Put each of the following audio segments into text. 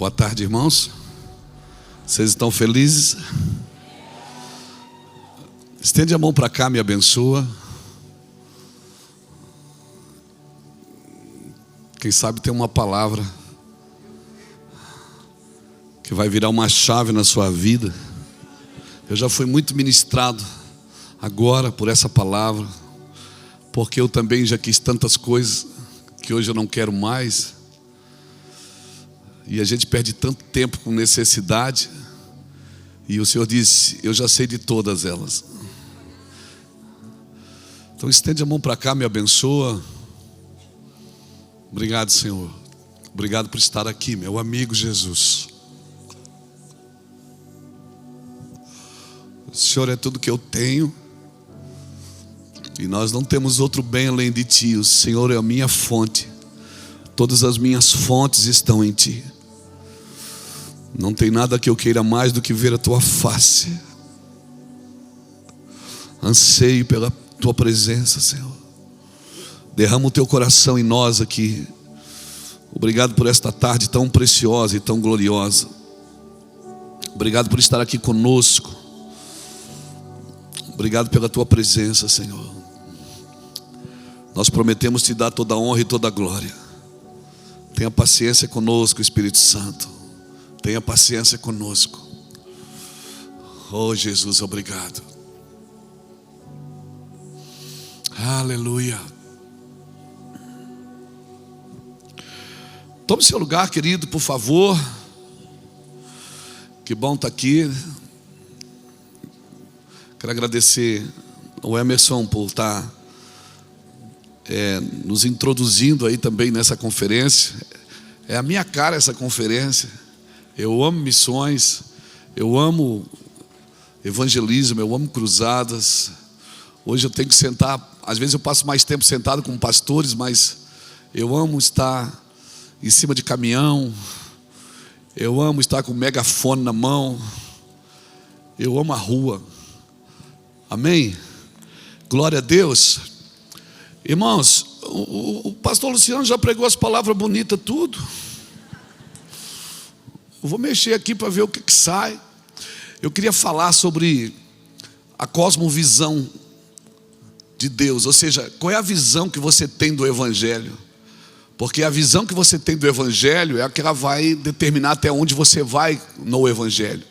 Boa tarde, irmãos. Vocês estão felizes? Estende a mão para cá, me abençoa. Quem sabe tem uma palavra que vai virar uma chave na sua vida. Eu já fui muito ministrado agora por essa palavra, porque eu também já quis tantas coisas que hoje eu não quero mais. E a gente perde tanto tempo com necessidade. E o Senhor disse: eu já sei de todas elas. Então estende a mão para cá, me abençoa. Obrigado, Senhor. Obrigado por estar aqui, meu amigo Jesus. O Senhor é tudo que eu tenho, e nós não temos outro bem além de Ti. O Senhor é a minha fonte. Todas as minhas fontes estão em Ti. Não tem nada que eu queira mais do que ver a Tua face. Anseio pela Tua presença, Senhor. Derrama o Teu coração em nós aqui. Obrigado por esta tarde tão preciosa e tão gloriosa. Obrigado por estar aqui conosco. Obrigado pela Tua presença, Senhor. Nós prometemos Te dar toda a honra e toda a glória. Tenha paciência conosco, Espírito Santo. Tenha paciência conosco. Oh, Jesus, obrigado. Aleluia. Tome seu lugar, querido, por favor. Que bom estar aqui. Quero agradecer ao Emerson por estar nos introduzindo aí também nessa conferência. É a minha cara essa conferência. Eu amo missões, eu amo evangelismo, eu amo cruzadas. Hoje eu tenho que sentar, às vezes eu passo mais tempo sentado com pastores, mas eu amo estar em cima de caminhão. Eu amo estar com o megafone na mão. Eu amo a rua. Amém? Glória a Deus. Irmãos, o pastor Luciano já pregou as palavras bonitas tudo. Eu vou mexer aqui para ver o que sai. Eu queria falar sobre a cosmovisão de Deus. Ou seja, qual é a visão que você tem do Evangelho? Porque a visão que você tem do Evangelho é a que ela vai determinar até onde você vai no Evangelho.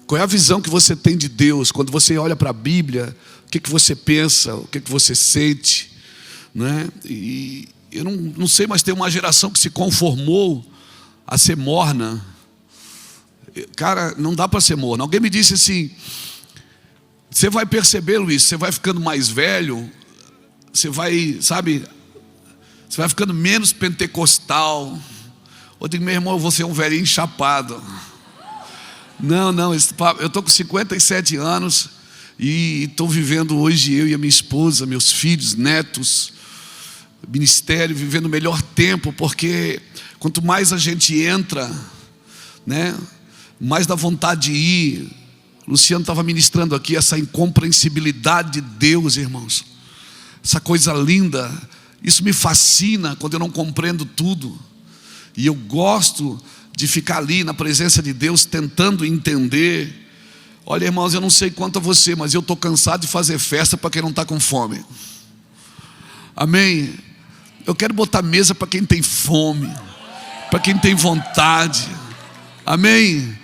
Qual é a visão que você tem de Deus? Quando você olha para a Bíblia, o que você pensa? O que você sente? Não é? E eu não sei, mas tem uma geração que se conformou a ser morna. Cara, não dá para ser morno. Alguém me disse assim: você vai perceber, Luiz, você vai ficando mais velho, você vai, sabe, você vai ficando menos pentecostal. Eu digo: meu irmão, eu vou ser um velhinho chapado. Não, eu estou com 57 anos e estou vivendo hoje, eu e a minha esposa, meus filhos, netos, ministério, vivendo o melhor tempo, porque quanto mais a gente entra, né, mais dá vontade de ir. Luciano estava ministrando aqui essa incompreensibilidade de Deus, irmãos. Essa coisa linda. Isso me fascina quando eu não compreendo tudo. E eu gosto de ficar ali na presença de Deus, tentando entender. Olha, irmãos, eu não sei quanto a você, mas eu estou cansado de fazer festa para quem não está com fome. Amém? Eu quero botar mesa para quem tem fome, para quem tem vontade. Amém?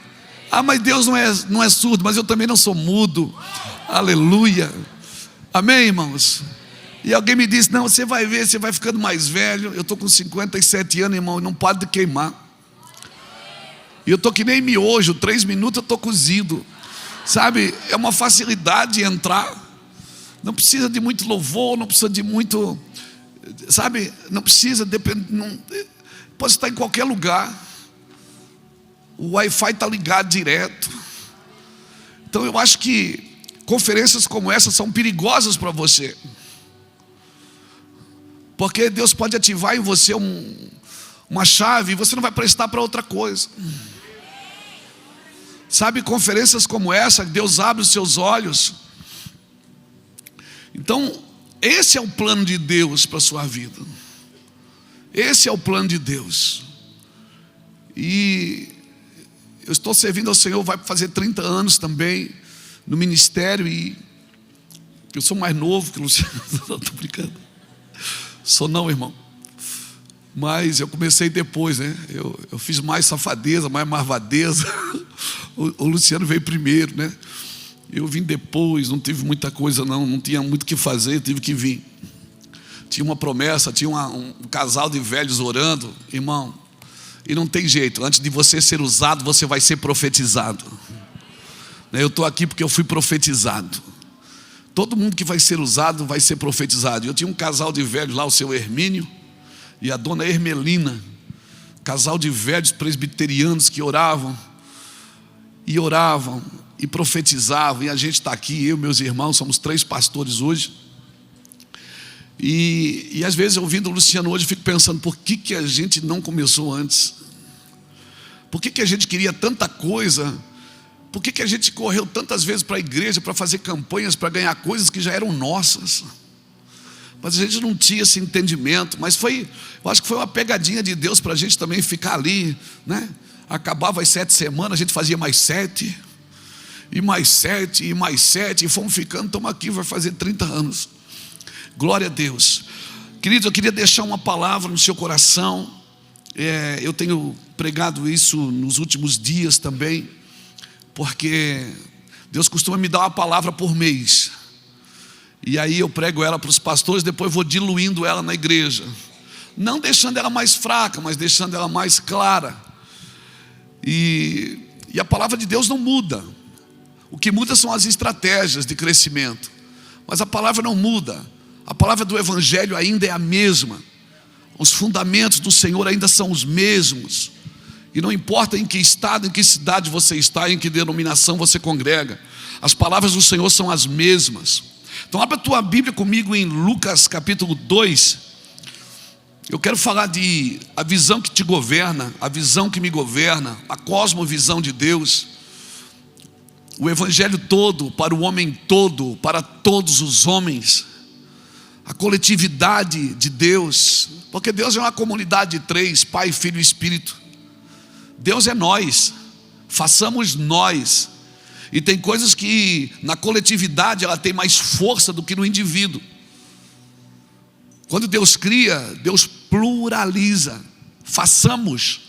Ah, mas Deus não é surdo, mas eu também não sou mudo. Aleluia. Amém, irmãos? E alguém me disse: não, você vai ver, você vai ficando mais velho. Eu estou com 57 anos, irmão, e não paro de queimar. E eu estou que nem miojo, 3 minutos eu estou cozido. Sabe, é uma facilidade entrar. Não precisa de muito louvor, não precisa de muito, sabe, não precisa, pode estar em qualquer lugar. O Wi-Fi está ligado direto. Então eu acho que conferências como essa são perigosas para você, porque Deus pode ativar em você uma chave e você não vai prestar para outra coisa. Sabe, conferências como essa, Deus abre os seus olhos. Então, esse é o plano de Deus para a sua vida. Esse é o plano de Deus. E eu estou servindo ao Senhor, vai fazer 30 anos também no ministério. E eu sou mais novo que o Luciano. Não, estou brincando. Sou não, irmão. Mas eu comecei depois, né? Eu fiz mais safadeza, mais marvadeza. O Luciano veio primeiro, né? Eu vim depois, não tive muita coisa não tinha muito o que fazer, tive que vir. Tinha uma promessa, tinha um casal de velhos orando, irmão, e não tem jeito, antes de você ser usado, você vai ser profetizado. Eu estou aqui porque eu fui profetizado. Todo mundo que vai ser usado vai ser profetizado. Eu tinha um casal de velhos lá, o seu Hermínio e a dona Hermelina, casal de velhos presbiterianos que oravam e profetizavam, e a gente está aqui, eu e meus irmãos, somos 3 pastores hoje, e às vezes ouvindo o Luciano hoje, eu fico pensando, por que a gente não começou antes? Por que a gente queria tanta coisa? Por que a gente correu tantas vezes para a igreja, para fazer campanhas, para ganhar coisas que já eram nossas? Mas a gente não tinha esse entendimento, mas eu acho que foi uma pegadinha de Deus para a gente também ficar ali, né? Acabava as 7 semanas, a gente fazia mais 7, e mais 7, e mais 7, e fomos ficando, estamos aqui, vai fazer 30 anos. Glória a Deus. Queridos, eu queria deixar uma palavra no seu coração. Eu tenho pregado isso nos últimos dias também, porque Deus costuma me dar uma palavra por mês, e aí eu prego ela para os pastores, depois vou diluindo ela na igreja, não deixando ela mais fraca, mas deixando ela mais clara. E a palavra de Deus não muda. O que muda são as estratégias de crescimento, mas a palavra não muda. A palavra do Evangelho ainda é a mesma. Os fundamentos do Senhor ainda são os mesmos. E não importa em que estado, em que cidade você está, em que denominação você congrega, as palavras do Senhor são as mesmas. Então abra a tua Bíblia comigo em Lucas capítulo 2. Eu quero falar de a visão que te governa, a visão que me governa, a cosmovisão de Deus. O Evangelho todo, para o homem todo, para todos os homens. A coletividade de Deus, porque Deus é uma comunidade de 3, Pai, Filho e Espírito. Deus é nós, façamos nós. E tem coisas que na coletividade ela tem mais força do que no indivíduo. Quando Deus cria, Deus pluraliza. Façamos.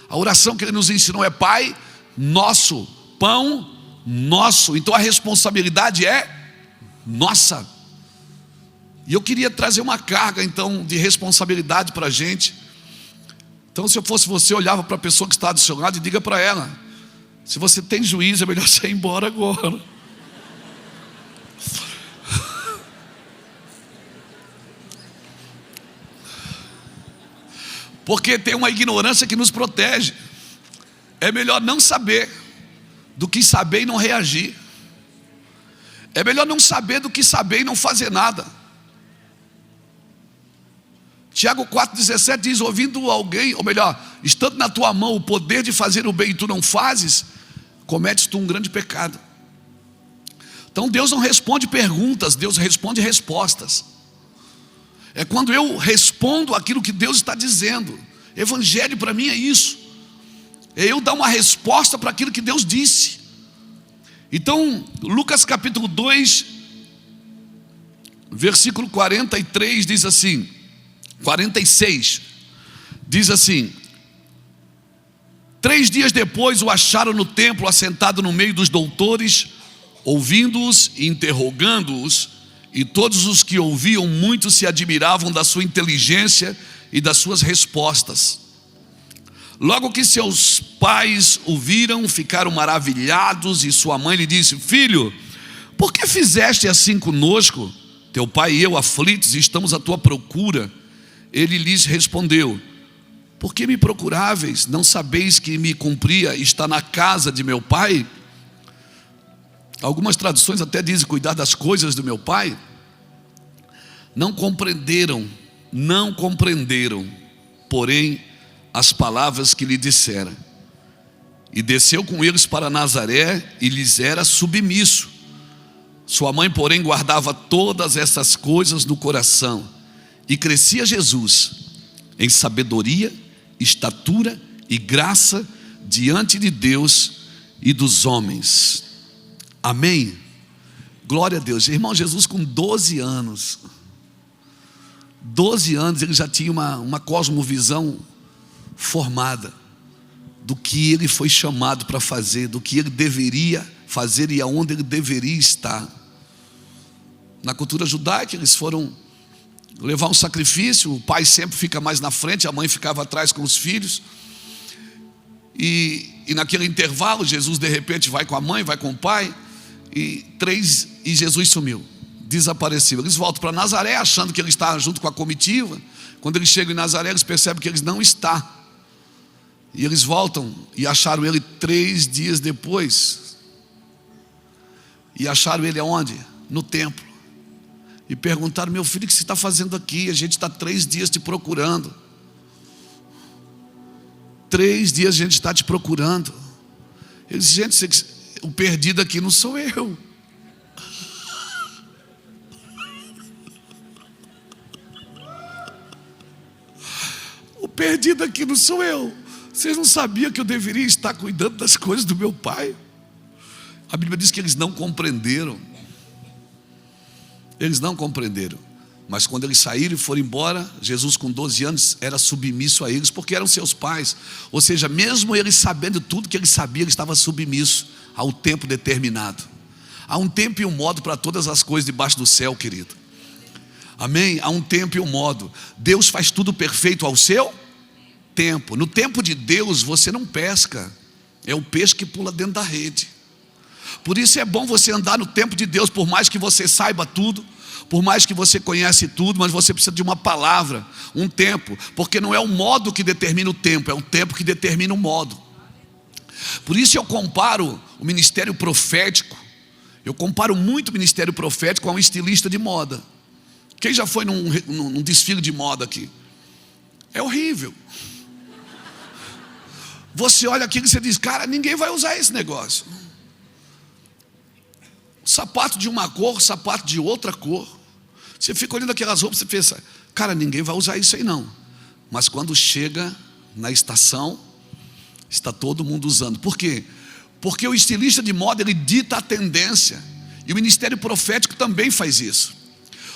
A oração que Ele nos ensinou é: Pai nosso, pão nosso. Então a responsabilidade é nossa. E eu queria trazer uma carga então de responsabilidade para a gente. Então, se eu fosse você, olhava para a pessoa que está do seu lado e diga para ela: se você tem juízo, é melhor você ir embora agora. Porque tem uma ignorância que nos protege. É melhor não saber do que saber e não reagir. É melhor não saber do que saber e não fazer nada. Tiago 4,17 diz: ouvindo alguém, ou melhor, estando na tua mão o poder de fazer o bem e tu não fazes, cometes tu um grande pecado. Então Deus não responde perguntas, Deus responde respostas. É quando eu respondo aquilo que Deus está dizendo. Evangelho para mim é isso. É eu dar uma resposta para aquilo que Deus disse. Então, Lucas capítulo 2, versículo 43 diz assim, 46, diz assim: 3 dias depois o acharam no templo, assentado no meio dos doutores, ouvindo-os e interrogando-os, e todos os que ouviam muito se admiravam da sua inteligência e das suas respostas. Logo que seus pais o viram, ficaram maravilhados, e sua mãe lhe disse: filho, por que fizeste assim conosco? Teu pai e eu aflitos estamos à tua procura. Ele lhes respondeu: por que me procuráveis? Não sabeis que me cumpria estar na casa de meu pai? Algumas traduções até dizem cuidar das coisas do meu pai. Não compreenderam, porém, as palavras que lhe dissera. E desceu com eles para Nazaré e lhes era submisso. Sua mãe, porém, guardava todas essas coisas no coração. E crescia Jesus em sabedoria, estatura e graça diante de Deus e dos homens. Amém? Glória a Deus. Irmão, Jesus com 12 anos, ele já tinha uma cosmovisão formada do que ele foi chamado para fazer, do que ele deveria fazer e aonde ele deveria estar. Na cultura judaica, eles foram levar um sacrifício, o pai sempre fica mais na frente, a mãe ficava atrás com os filhos. E naquele intervalo, Jesus de repente vai com a mãe, vai com o pai, e Jesus sumiu, desapareceu. Eles voltam para Nazaré achando que ele está junto com a comitiva. Quando eles chegam em Nazaré, eles percebem que ele não está. E eles voltam e acharam ele 3 dias depois. E acharam ele aonde? No templo. E perguntaram: meu filho, o que você está fazendo aqui? A gente está 3 dias te procurando. 3 dias a gente está te procurando. Ele disse: gente, o perdido aqui não sou eu. O perdido aqui não sou eu. Vocês não sabiam que eu deveria estar cuidando das coisas do meu pai? A Bíblia diz que eles não compreenderam. Eles não compreenderam. Mas quando eles saíram e foram embora, Jesus com 12 anos era submisso a eles, porque eram seus pais. Ou seja, mesmo eles sabendo tudo que ele sabia, ele estava submisso ao tempo determinado. Há um tempo e um modo para todas as coisas debaixo do céu, querido. Amém? Há um tempo e um modo. Deus faz tudo perfeito ao seu tempo. No tempo de Deus você não pesca, é o peixe que pula dentro da rede. Por isso é bom você andar no tempo de Deus, por mais que você saiba tudo, por mais que você conhece tudo, mas você precisa de uma palavra, um tempo, porque não é o modo que determina o tempo, é o tempo que determina o modo. Por isso eu comparo o ministério profético, eu comparo muito o ministério profético a um estilista de moda. Quem já foi num desfile de moda aqui? É horrível. Você olha aquilo e você diz: cara, ninguém vai usar esse negócio. Sapato de uma cor, sapato de outra cor. Você fica olhando aquelas roupas e pensa: cara, ninguém vai usar isso aí não. Mas quando chega na estação, está todo mundo usando. Por quê? Porque o estilista de moda, ele dita a tendência. E o ministério profético também faz isso.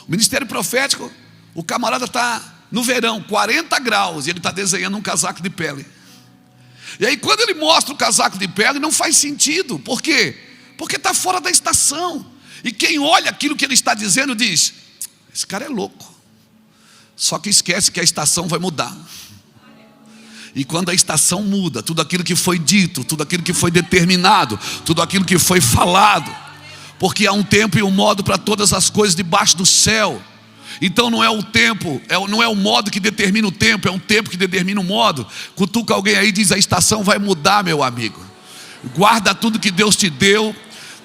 O ministério profético, o camarada está no verão, 40 graus, e ele está desenhando um casaco de pele. E aí quando ele mostra o casaco de pele, não faz sentido. Por quê? Porque está fora da estação. E quem olha aquilo que ele está dizendo diz: esse cara é louco. Só que esquece que a estação vai mudar. E quando a estação muda, tudo aquilo que foi dito, tudo aquilo que foi determinado, tudo aquilo que foi falado, porque há um tempo e um modo para todas as coisas debaixo do céu. Então não é o tempo, não é o modo que determina o tempo, é um tempo que determina o modo. Cutuca alguém aí e diz: a estação vai mudar, meu amigo. Guarda tudo que Deus te deu,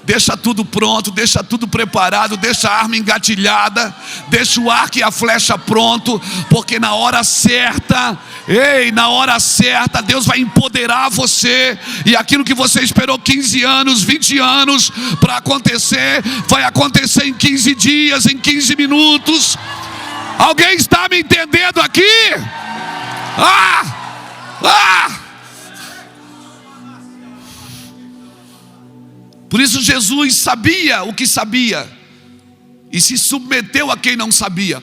deixa tudo pronto, deixa tudo preparado, deixa a arma engatilhada, deixa o arco e a flecha pronto, porque na hora certa, na hora certa, Deus vai empoderar você, e aquilo que você esperou 15 anos, 20 anos para acontecer, vai acontecer em 15 dias, em 15 minutos. Alguém está me entendendo aqui? Por isso Jesus sabia o que sabia e se submeteu a quem não sabia.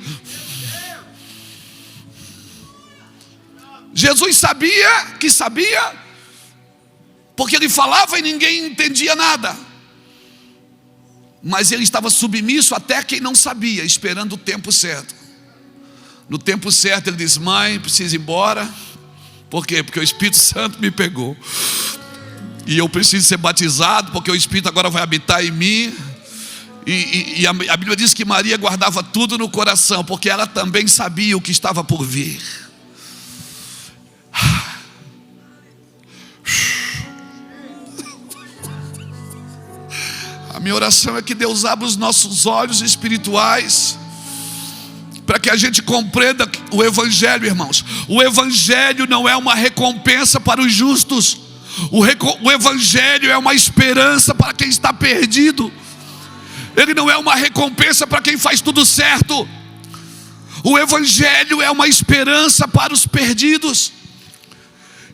Jesus sabia que sabia, porque ele falava e ninguém entendia nada. Mas ele estava submisso até quem não sabia, esperando o tempo certo. No tempo certo ele diz: mãe, preciso ir embora. Por quê? Porque o Espírito Santo me pegou. E eu preciso ser batizado, porque o Espírito agora vai habitar em mim. E a Bíblia diz que Maria guardava tudo no coração, porque ela também sabia o que estava por vir. A minha oração é que Deus abra os nossos olhos espirituais, para que a gente compreenda o Evangelho, irmãos. O Evangelho não é uma recompensa para os justos. O Evangelho é uma esperança para quem está perdido. Ele não é uma recompensa para quem faz tudo certo. O Evangelho é uma esperança para os perdidos.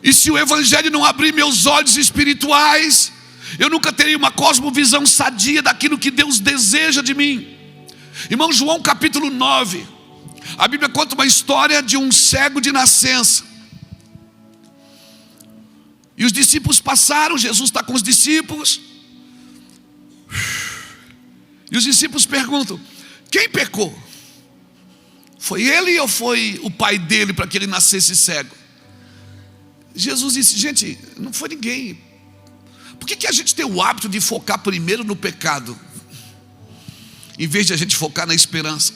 E se o evangelho não abrir meus olhos espirituais, eu nunca terei uma cosmovisão sadia daquilo que Deus deseja de mim. Irmão, João capítulo 9, a Bíblia conta uma história de um cego de nascença. E os discípulos passaram, Jesus está com os discípulos. E os discípulos perguntam: quem pecou? Foi ele ou foi o pai dele para que ele nascesse cego? Jesus disse: gente, não foi ninguém. Por que a gente tem o hábito de focar primeiro no pecado, em vez de a gente focar na esperança?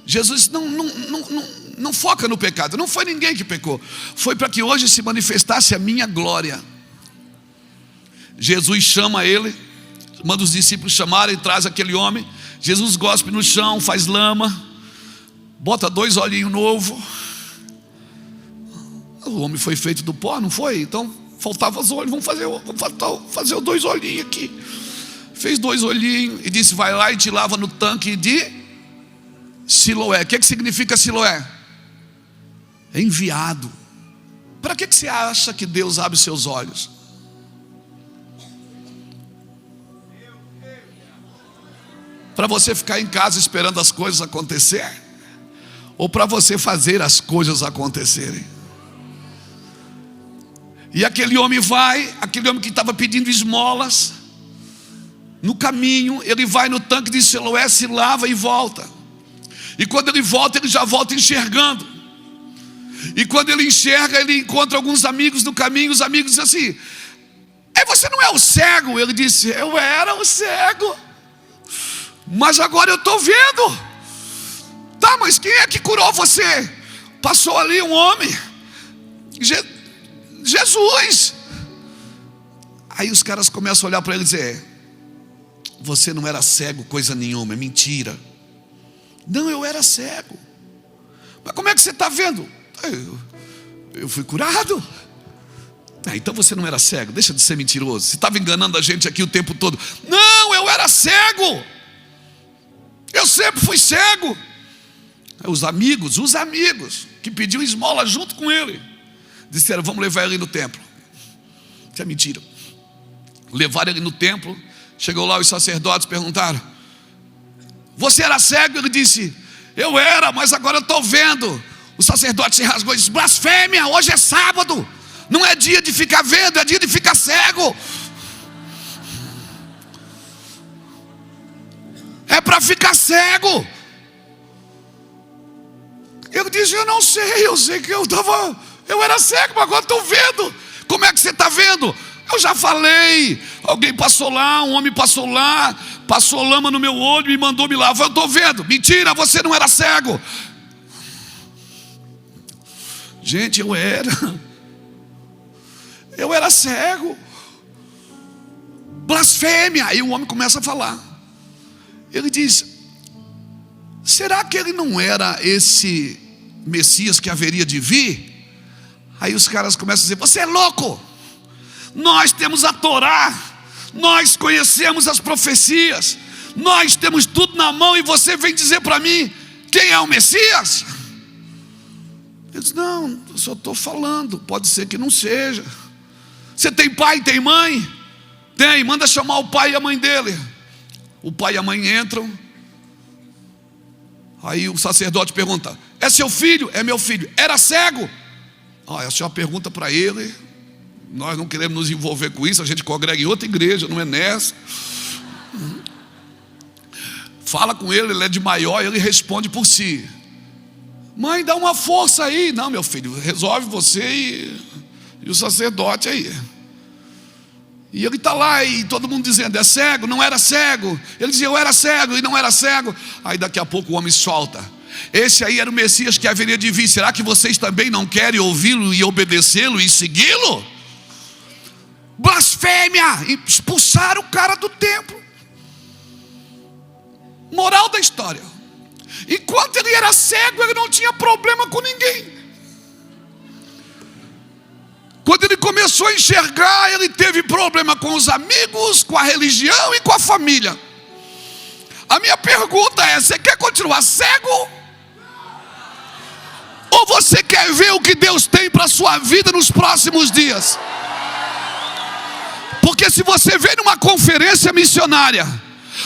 Jesus não foca no pecado. Não foi ninguém que pecou. Foi para que hoje se manifestasse a minha glória. Jesus chama ele, manda os discípulos chamarem, traz aquele homem. Jesus gospe no chão, faz lama, bota 2 olhinhos novos. O homem foi feito do pó, não foi? Então faltava os olhos. Vamos fazer os 2 olhinhos aqui. Fez 2 olhinhos e disse: vai lá e te lava no tanque de Siloé. O que significa Siloé? Enviado. Para que você acha que Deus abre seus olhos? Para você ficar em casa esperando as coisas acontecer? Ou para você fazer as coisas acontecerem? E aquele homem aquele homem que estava pedindo esmolas, no caminho, ele vai no tanque de Siloé, se lava e volta. E quando ele volta, ele já volta enxergando. E quando ele enxerga, ele encontra alguns amigos no caminho. Os amigos dizem assim: você não é o cego? Ele disse: eu era o cego, mas agora eu estou vendo. Tá, mas quem é que curou você? Passou ali um homem, Jesus. Aí os caras começam a olhar para ele e dizer: você não era cego coisa nenhuma, é mentira. Não, eu era cego. Mas como é que você está vendo? Eu fui curado. Então você não era cego, deixa de ser mentiroso. Você estava enganando a gente aqui o tempo todo. Não, eu era cego. Eu sempre fui cego. Os amigos que pediam esmola junto com ele disseram: vamos levar ele no templo. Isso é mentira. Levaram ele no templo. Chegou lá, os sacerdotes perguntaram: você era cego? Ele disse: eu era, mas agora eu estou vendo. O sacerdote se rasgou e disse: blasfêmia, hoje é sábado, não é dia de ficar vendo, é dia de ficar cego. É para ficar cego. Eu disse: eu não sei, eu sei que eu era cego, mas agora estou vendo. Como é que você está vendo? Eu já falei. Alguém passou lá, um homem passou lá, passou lama no meu olho e mandou me lavar. Eu estou vendo. Mentira, você não era cego. Gente, eu era cego. Blasfêmia. Aí o homem começa a falar. Ele diz: será que ele não era esse Messias que haveria de vir? Aí os caras começam a dizer: você é louco, nós temos a Torá, nós conhecemos as profecias, nós temos tudo na mão, e você vem dizer para mim quem é o Messias? Ele diz: não, eu só estou falando, pode ser que não seja. Você tem pai, tem mãe? Tem, manda chamar o pai e a mãe dele. O pai e a mãe entram. Aí o sacerdote pergunta: é seu filho? É meu filho. Era cego? Essa é uma pergunta para ele. Nós não queremos nos envolver com isso. A gente congrega em outra igreja, não é nessa. Fala com ele, ele é de maior, ele responde por si. Mãe, dá uma força aí. Não, meu filho, resolve você e o sacerdote aí. E ele está lá e todo mundo dizendo: é cego? Não era cego. Ele dizia: eu era cego e não era cego. Aí daqui a pouco o homem solta: esse aí era o Messias que haveria de vir. Será que vocês também não querem ouvi-lo e obedecê-lo e segui-lo? Blasfêmia! E expulsaram o cara do templo. Moral da história: enquanto ele era cego, ele não tinha problema com ninguém. Quando ele começou a enxergar, ele teve problema com os amigos, com a religião e com a família. A minha pergunta é: você quer continuar cego? Ou você quer ver o que Deus tem para a sua vida nos próximos dias? Porque se você vem numa conferência missionária,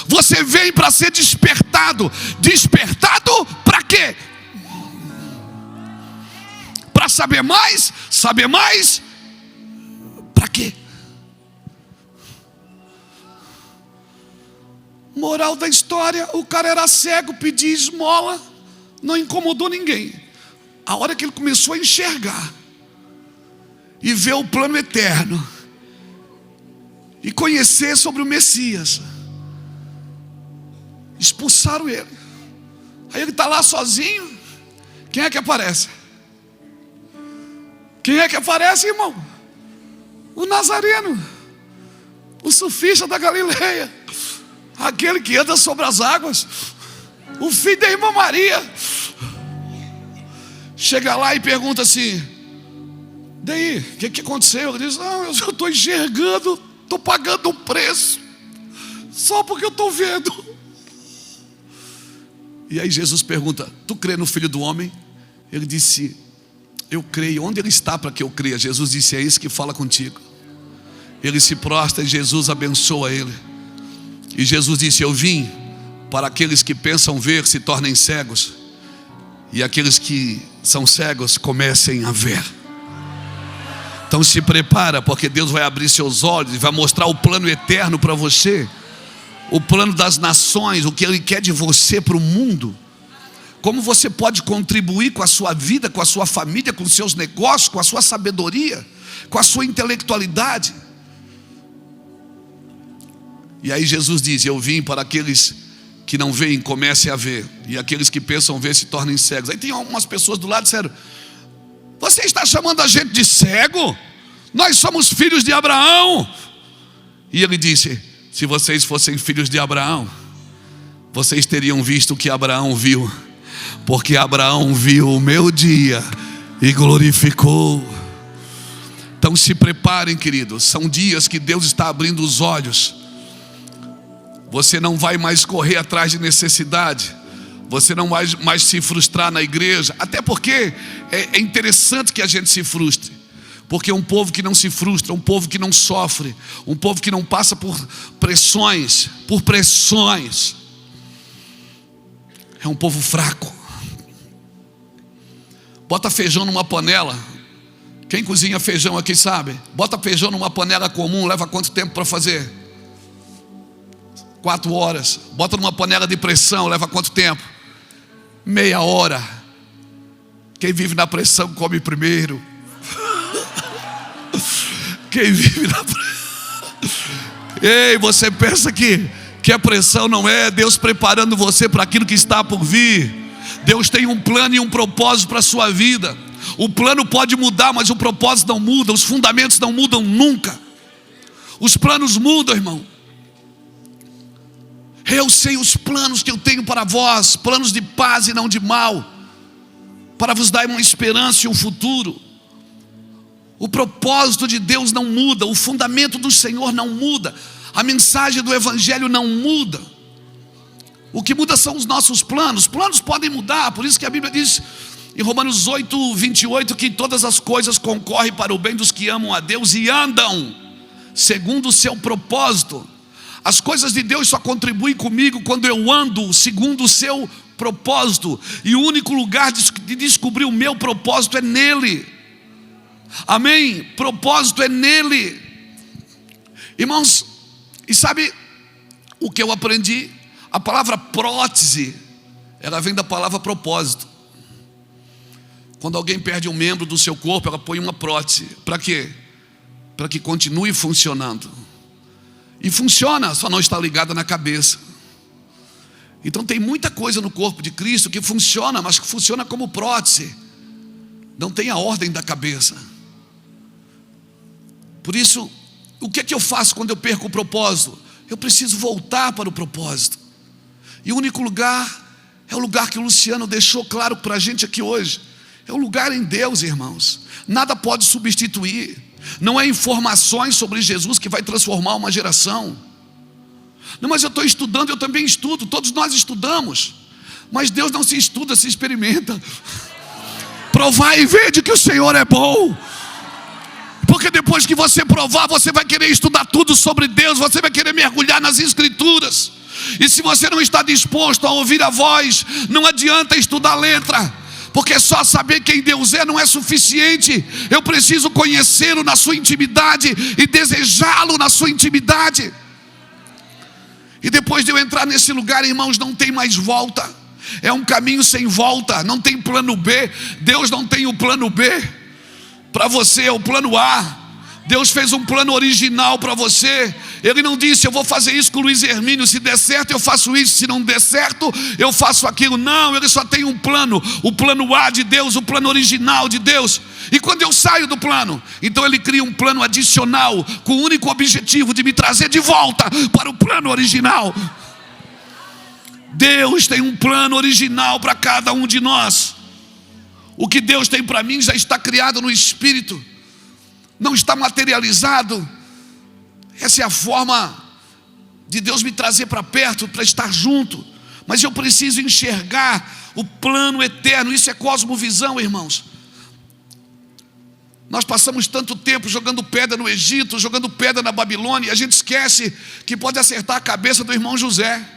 você vem para ser despertado. Despertado para quê? Para saber mais? Saber mais? Para quê? Moral da história: o cara era cego, pedia esmola, não incomodou ninguém. A hora que ele começou a enxergar e ver o plano eterno e conhecer sobre o Messias, expulsaram ele. Aí ele está lá sozinho. Quem é que aparece? Quem é que aparece, irmão? O Nazareno, o surfista da Galileia, aquele que anda sobre as águas, o filho da irmã Maria. Chega lá e pergunta assim: daí, o que aconteceu? Ele diz: não, eu estou enxergando, estou pagando um preço, só porque eu estou vendo. E aí Jesus pergunta: tu crê no Filho do Homem? Ele disse: eu creio. Onde ele está para que eu creia? Jesus disse: é isso que fala contigo. Ele se prostra e Jesus abençoa ele. E Jesus disse: eu vim para aqueles que pensam ver se tornem cegos, e aqueles que são cegos comecem a ver. Então se prepara, porque Deus vai abrir seus olhos e vai mostrar o plano eterno para você, o plano das nações, o que Ele quer de você para o mundo. Como você pode contribuir com a sua vida, com a sua família, com os seus negócios, com a sua sabedoria, com a sua intelectualidade. E aí Jesus diz: eu vim para aqueles que não veem, comecem a ver, e aqueles que pensam ver se tornem cegos. Aí tem algumas pessoas do lado disseram: você está chamando a gente de cego? Nós somos filhos de Abraão. E ele disse: se vocês fossem filhos de Abraão, vocês teriam visto o que Abraão viu, porque Abraão viu o meu dia e glorificou. Então se preparem, queridos, são dias que Deus está abrindo os olhos. Você não vai mais correr atrás de necessidade, você não vai mais se frustrar na igreja. Até porque é interessante que a gente se frustre, porque um povo que não se frustra, um povo que não sofre, um povo que não passa por pressões, é um povo fraco. Bota feijão numa panela. Quem cozinha feijão aqui sabe? Bota feijão numa panela comum, leva quanto tempo para fazer? 4 horas. Bota numa panela de pressão, leva quanto tempo? Meia hora. Quem vive na pressão come primeiro. Quem vive na pressão. Ei, você pensa que a pressão não é Deus preparando você para aquilo que está por vir? Deus tem um plano e um propósito para a sua vida. O plano pode mudar, mas o propósito não muda. Os fundamentos não mudam nunca. Os planos mudam, irmão. Eu sei os planos que eu tenho para vós, planos de paz e não de mal, para vos dar uma esperança e um futuro. O propósito de Deus não muda, o fundamento do Senhor não muda, a mensagem do Evangelho não muda. O que muda são os nossos planos. Os planos podem mudar, por isso que a Bíblia diz em Romanos 8, 28, que todas as coisas concorrem para o bem dos que amam a Deus e andam segundo o seu propósito. As coisas de Deus só contribuem comigo quando eu ando segundo o seu propósito. E o único lugar de descobrir o meu propósito é nele. Amém? Propósito é nele. Irmãos, e sabe o que eu aprendi? A palavra prótese, ela vem da palavra propósito. Quando alguém perde um membro do seu corpo, ela põe uma prótese. Para quê? Para que continue funcionando. E funciona, só não está ligada na cabeça. Então tem muita coisa no corpo de Cristo que funciona, mas que funciona como prótese. Não tem a ordem da cabeça. Por isso, o que é que eu faço quando eu perco o propósito? Eu preciso voltar para o propósito. E o único lugar é o lugar que o Luciano deixou claro para a gente aqui hoje. É o lugar em Deus, irmãos. Nada pode substituir. Não é informações sobre Jesus que vai transformar uma geração. Não, mas eu estou estudando, eu também estudo. Todos nós estudamos. Mas Deus não se estuda, se experimenta. Provai e vede que o Senhor é bom. Porque depois que você provar, você vai querer estudar tudo sobre Deus, você vai querer mergulhar nas Escrituras. E se você não está disposto a ouvir a voz, não adianta estudar letra, porque só saber quem Deus é não é suficiente. Eu preciso conhecê-lo na sua intimidade e desejá-lo na sua intimidade. E depois de eu entrar nesse lugar, irmãos, não tem mais volta. É um caminho sem volta, não tem plano B. Deus não tem o plano B. Para você é o plano A. Deus fez um plano original para você. Ele não disse, eu vou fazer isso com o Luiz Hermínio, se der certo eu faço isso, se não der certo eu faço aquilo. Não, ele só tem um plano, o plano A de Deus, o plano original de Deus. E quando eu saio do plano, então ele cria um plano adicional, com o único objetivo de me trazer de volta para o plano original. Deus tem um plano original para cada um de nós. O que Deus tem para mim já está criado no Espírito, não está materializado. Essa é a forma de Deus me trazer para perto, para estar junto. Mas eu preciso enxergar o plano eterno. Isso é cosmovisão, irmãos. Nós passamos tanto tempo jogando pedra no Egito, jogando pedra na Babilônia, e a gente esquece que pode acertar a cabeça do irmão José.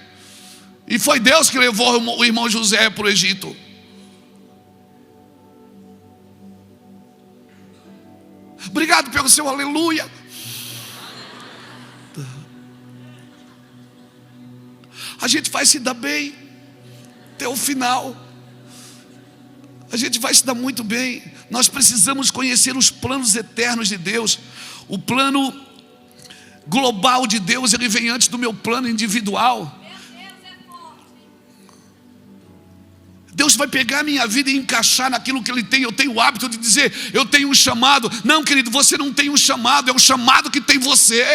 E foi Deus que levou o irmão José para o Egito. Obrigado pelo seu aleluia. A gente vai se dar bem até o final. A gente vai se dar muito bem. Nós precisamos conhecer os planos eternos de Deus. O plano global de Deus, ele vem antes do meu plano individual. Deus vai pegar a minha vida e encaixar naquilo que Ele tem. Eu tenho o hábito de dizer, eu tenho um chamado. Não, querido, você não tem um chamado, é o chamado que tem você.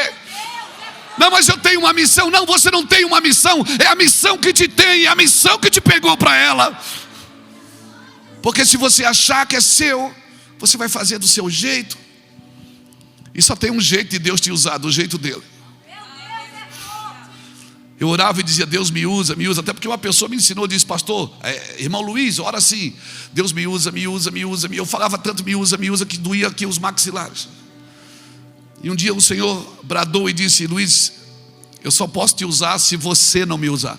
Não, mas eu tenho uma missão. Não, você não tem uma missão, é a missão que te tem, é a missão que te pegou para ela. Porque se você achar que é seu, você vai fazer do seu jeito. E só tem um jeito de Deus te usar, do jeito dele. Eu orava e dizia, Deus me usa, até porque uma pessoa me ensinou, disse, pastor, irmão Luiz, ora assim, Deus me usa, eu falava tanto me usa, que doía aqui os maxilares. E um dia o Senhor bradou e disse, Luiz, eu só posso te usar se você não me usar.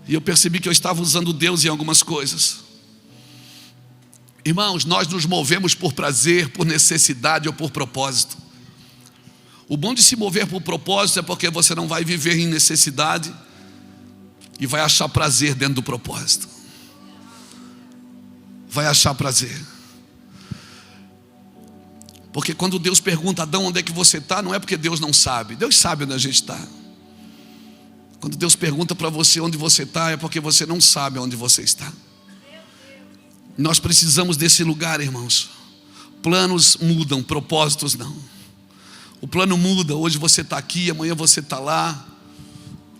E eu percebi que eu estava usando Deus em algumas coisas. Irmãos, nós nos movemos por prazer, por necessidade ou por propósito. O bom de se mover por propósito é porque você não vai viver em necessidade e vai achar prazer dentro do propósito. Vai achar prazer. Porque quando Deus pergunta, Adão, onde é que você está? Não é porque Deus não sabe. Deus sabe onde a gente está. Quando Deus pergunta para você onde você está, é porque você não sabe onde você está. Nós precisamos desse lugar, irmãos. Planos mudam, propósitos não. O plano muda, hoje você está aqui, amanhã você está lá.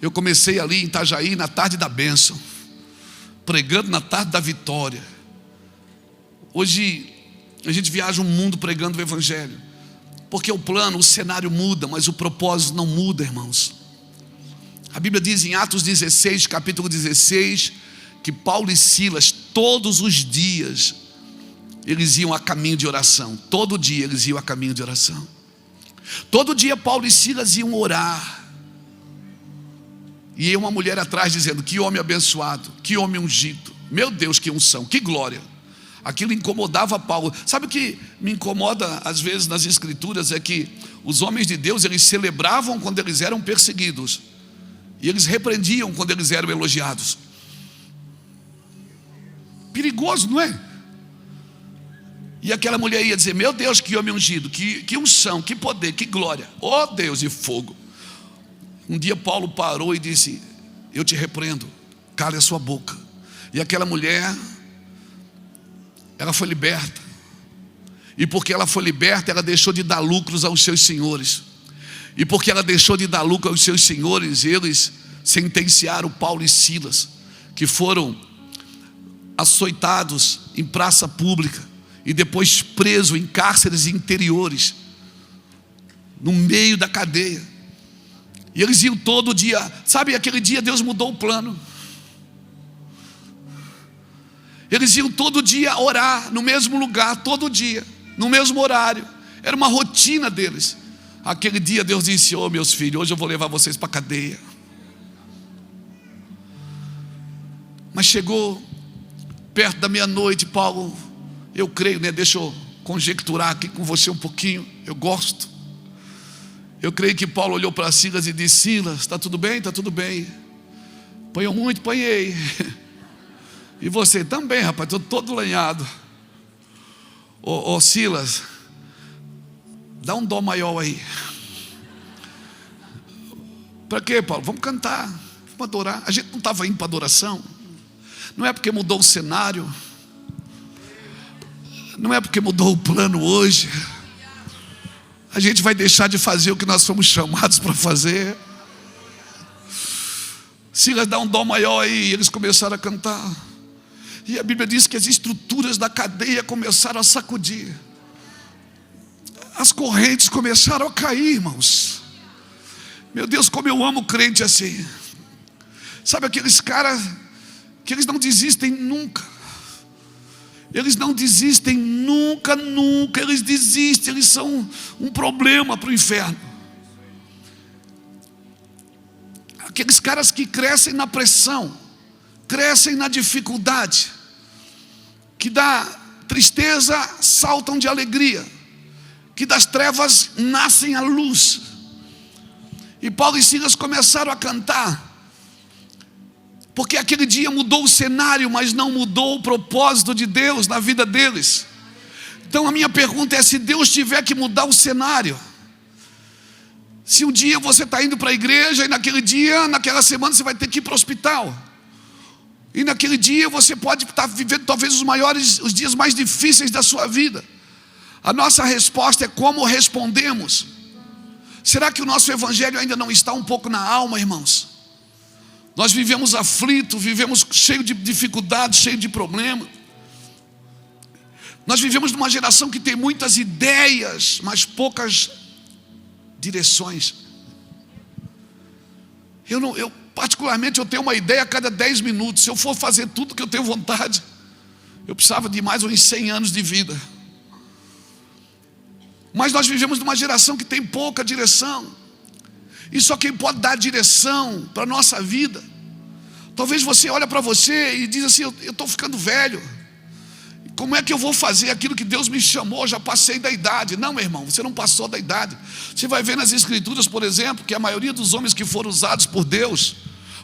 Eu comecei ali em Itajaí na tarde da bênção, pregando na tarde da vitória. Hoje a gente viaja um mundo pregando o Evangelho, porque o plano, o cenário muda, mas o propósito não muda, irmãos. A Bíblia diz em Atos 16, capítulo 16, que Paulo e Silas, todos os dias, eles iam a caminho de oração. Todo dia eles iam a caminho de oração. Todo dia Paulo e Silas iam orar. E ia uma mulher atrás dizendo, que homem abençoado, que homem ungido. Meu Deus, que unção, que glória. Aquilo incomodava Paulo. Sabe o que me incomoda às vezes nas escrituras? É que os homens de Deus, eles celebravam quando eles eram perseguidos, e eles repreendiam quando eles eram elogiados. Perigoso, não é? E aquela mulher ia dizer, meu Deus, que homem ungido, que unção, que poder, que glória. Oh Deus, e fogo. Um dia Paulo parou e disse, eu te repreendo, cale a sua boca. E aquela mulher, ela foi liberta. E porque ela foi liberta, ela deixou de dar lucros aos seus senhores. E porque ela deixou de dar lucro aos seus senhores, eles sentenciaram Paulo e Silas, que foram açoitados em praça pública e depois presos em cárceres interiores, no meio da cadeia. E eles iam todo dia. Sabe, aquele dia Deus mudou o plano. Eles iam todo dia orar, no mesmo lugar, todo dia, no mesmo horário. Era uma rotina deles. Aquele dia Deus disse: "Ô meus filhos, hoje eu vou levar vocês para a cadeia." Mas chegou perto da meia-noite, Paulo, eu creio, né? Deixa eu conjecturar aqui com você um pouquinho, eu gosto. Eu creio que Paulo olhou para Silas e disse: "Silas, está tudo bem? Está tudo bem. Apanhou muito? Apanhei. E você também, rapaz, estou todo lanhado. Ô Silas, dá um dó maior aí." Para quê, Paulo? Vamos cantar, vamos adorar. A gente não estava indo para adoração. Não é porque mudou o cenário, não é porque mudou o plano hoje, a gente vai deixar de fazer o que nós fomos chamados para fazer. Silas, dá um dó maior aí. E eles começaram a cantar. E a Bíblia diz que as estruturas da cadeia começaram a sacudir. As correntes começaram a cair, irmãos. Meu Deus, como eu amo crente assim. Sabe aqueles caras que eles não desistem nunca. Eles não desistem nunca, nunca. Eles desistem, eles são um problema para o inferno. Aqueles caras que crescem na pressão, crescem na dificuldade, que da tristeza saltam de alegria, que das trevas nascem a luz. E Paulo e Silas começaram a cantar, porque aquele dia mudou o cenário, mas não mudou o propósito de Deus na vida deles. Então a minha pergunta é: se Deus tiver que mudar o cenário, se um dia você está indo para a igreja e naquele dia, naquela semana você vai ter que ir para o hospital, e naquele dia você pode estar vivendo talvez os dias mais difíceis da sua vida, a nossa resposta é como respondemos. Será que o nosso evangelho ainda não está um pouco na alma, irmãos? Nós vivemos aflitos, vivemos cheio de dificuldades, cheio de problemas. Nós vivemos numa geração que tem muitas ideias, mas poucas direções. Particularmente, eu tenho uma ideia a cada 10 minutos. Se eu for fazer tudo que eu tenho vontade, eu precisava de mais uns 100 anos de vida. Mas nós vivemos numa geração que tem pouca direção. E só quem pode dar direção para a nossa vida. Talvez você olha para você e diz assim: eu estou ficando velho. Como é que eu vou fazer aquilo que Deus me chamou? Eu já passei da idade. Não, meu irmão, você não passou da idade. Você vai ver nas escrituras, por exemplo, que a maioria dos homens que foram usados por Deus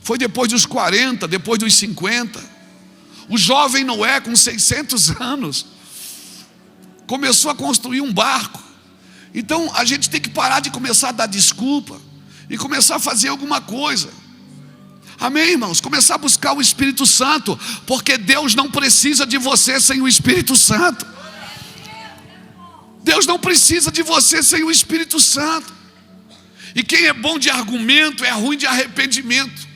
foi depois dos 40, depois dos 50. O jovem Noé, com 600 anos, começou a construir um barco. Então a gente tem que parar de começar a dar desculpa e começar a fazer alguma coisa. Amém, irmãos? Começar a buscar o Espírito Santo, porque Deus não precisa de você sem o Espírito Santo. Deus não precisa de você sem o Espírito Santo. E quem é bom de argumento é ruim de arrependimento.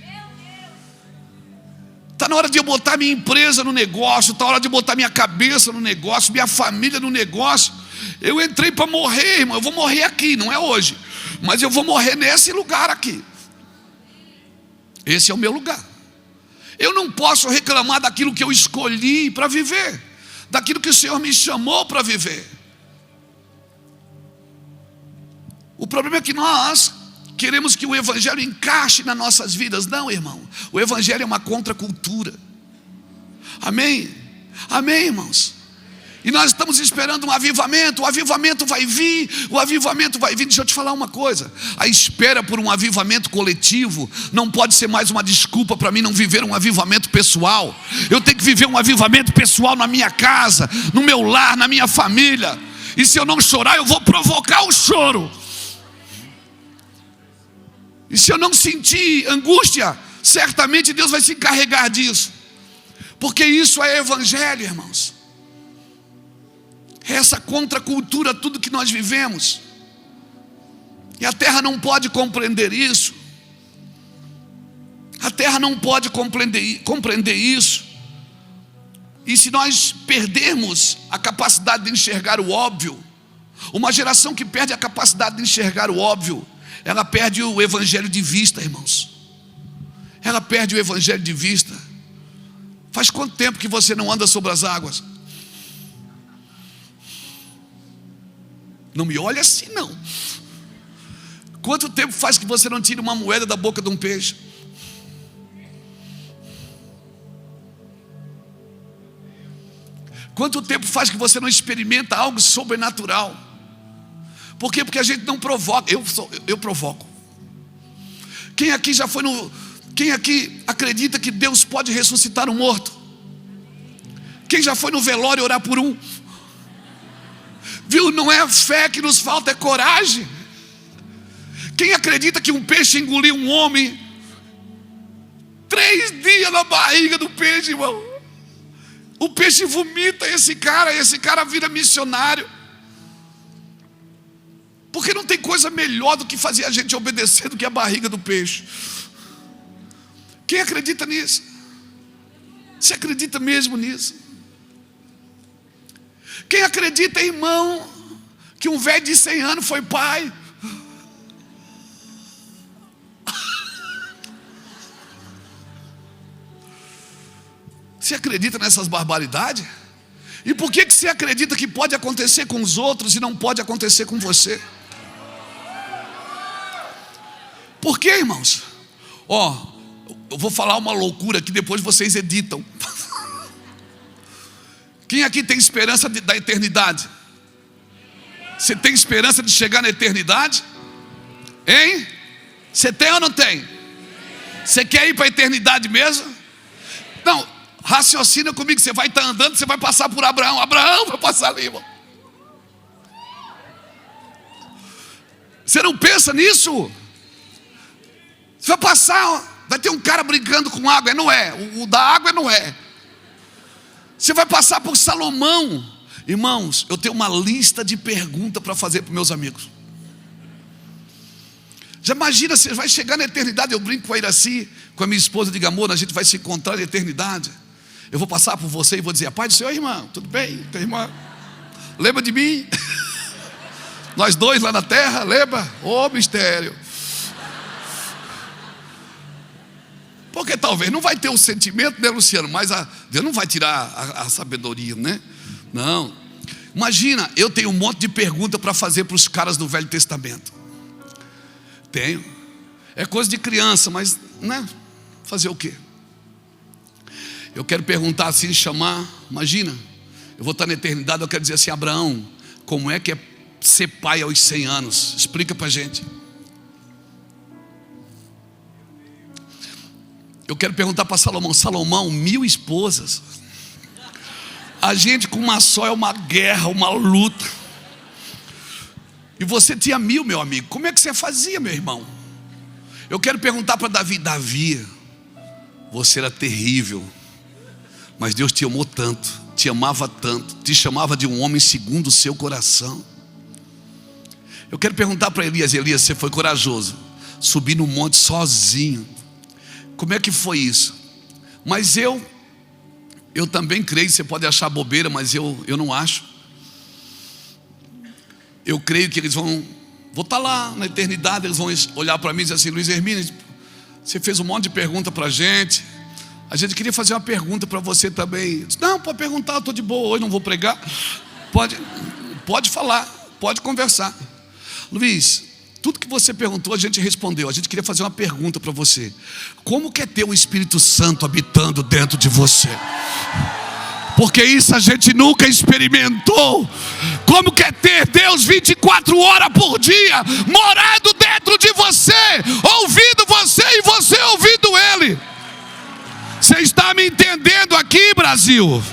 Está na hora de eu botar minha empresa no negócio, está na hora de botar minha cabeça no negócio, minha família no negócio. Eu entrei para morrer, irmão. Eu vou morrer aqui, não é hoje, mas eu vou morrer nesse lugar aqui. Esse é o meu lugar. Eu não posso reclamar daquilo que eu escolhi para viver, daquilo que o Senhor me chamou para viver. O problema é que nós queremos que o evangelho encaixe nas nossas vidas. Não, irmão. O evangelho é uma contracultura. Amém? Amém, irmãos? E nós estamos esperando um avivamento. O avivamento vai vir. O avivamento vai vir. Deixa eu te falar uma coisa. A espera por um avivamento coletivo não pode ser mais uma desculpa para mim não viver um avivamento pessoal. Eu tenho que viver um avivamento pessoal na minha casa, no meu lar, na minha família. E se eu não chorar, eu vou provocar o choro. E se eu não sentir angústia, certamente Deus vai se encarregar disso. Porque isso é evangelho, irmãos. Essa contracultura, tudo que nós vivemos. E a terra não pode compreender isso. A terra não pode compreender isso. E se nós perdermos a capacidade de enxergar o óbvio, uma geração que perde a capacidade de enxergar o óbvio, ela perde o evangelho de vista, irmãos. Ela perde o evangelho de vista. Faz quanto tempo que você não anda sobre as águas? Não me olha assim não. Quanto tempo faz que você não tira uma moeda da boca de um peixe? Quanto tempo faz que você não experimenta algo sobrenatural? Por quê? Porque a gente não provoca. Eu provoco. Quem aqui já foi no... Quem aqui acredita que Deus pode ressuscitar um morto? Quem já foi no velório orar por um? Viu? Não é fé que nos falta, é coragem. Quem acredita que um peixe engoliu um homem? 3 dias na barriga do peixe, irmão. O peixe vomita esse cara vira missionário. Porque não tem coisa melhor do que fazer a gente obedecer do que a barriga do peixe. Quem acredita nisso? Você acredita mesmo nisso? Quem acredita, irmão, que um velho de 100 anos foi pai? Você acredita nessas barbaridades? E por que você acredita que pode acontecer com os outros e não pode acontecer com você? Por quê, irmãos? Eu vou falar uma loucura que depois vocês editam. Quem aqui tem esperança da eternidade? Você tem esperança de chegar na eternidade? Hein? Você tem ou não tem? Você quer ir para a eternidade mesmo? Não, raciocina comigo. Você vai estar andando, você vai passar por Abraão. Abraão vai passar ali, irmão. Você não pensa nisso? Você vai passar, vai ter um cara brincando com água, é Noé. O da água é Noé. Você vai passar por Salomão. Irmãos, eu tenho uma lista de perguntas para fazer para meus amigos. Já imagina, você vai chegar na eternidade. Eu brinco com a Iraci, com a minha esposa, digo, amor, a gente vai se encontrar na eternidade. Eu vou passar por você e vou dizer, a paz do Senhor, irmão, tudo bem? Tua irmã, lembra de mim? Nós dois lá na terra, lembra? Ô, mistério. Porque talvez não vai ter o sentimento, né, Luciano? Mas Deus não vai tirar a sabedoria, né? Não. Imagina, eu tenho um monte de perguntas para fazer para os caras do Velho Testamento. Tenho. É coisa de criança, mas, né? Fazer o quê? Eu quero perguntar assim, chamar. Imagina, eu vou estar na eternidade, eu quero dizer assim, Abraão, como é que é ser pai aos 100 anos? Explica para a gente. Eu quero perguntar para Salomão, Salomão, 1000 esposas. A gente com uma só é uma guerra, uma luta. E você tinha 1000, meu amigo. Como é que você fazia, meu irmão? Eu quero perguntar para Davi, Davi, você era terrível, mas Deus te amou tanto, te amava tanto, te chamava de um homem segundo o seu coração. Eu quero perguntar para Elias, Elias, você foi corajoso, subir no monte sozinho. Como é que foi isso? Mas eu também creio, você pode achar bobeira, mas eu não acho. Eu creio que eles vou estar lá na eternidade, eles vão olhar para mim e dizer assim, Luiz Hermínio, você fez um monte de pergunta para a gente queria fazer uma pergunta para você também. Não, pode perguntar, eu estou de boa hoje, não vou pregar. Pode falar, pode conversar. Luiz, tudo que você perguntou a gente respondeu. A gente queria fazer uma pergunta para você. Como que é ter o Espírito Santo habitando dentro de você? Porque isso a gente nunca experimentou. Como que é ter Deus 24 horas por dia morando dentro de você, ouvindo você e você ouvindo Ele? Você está me entendendo aqui, Brasil?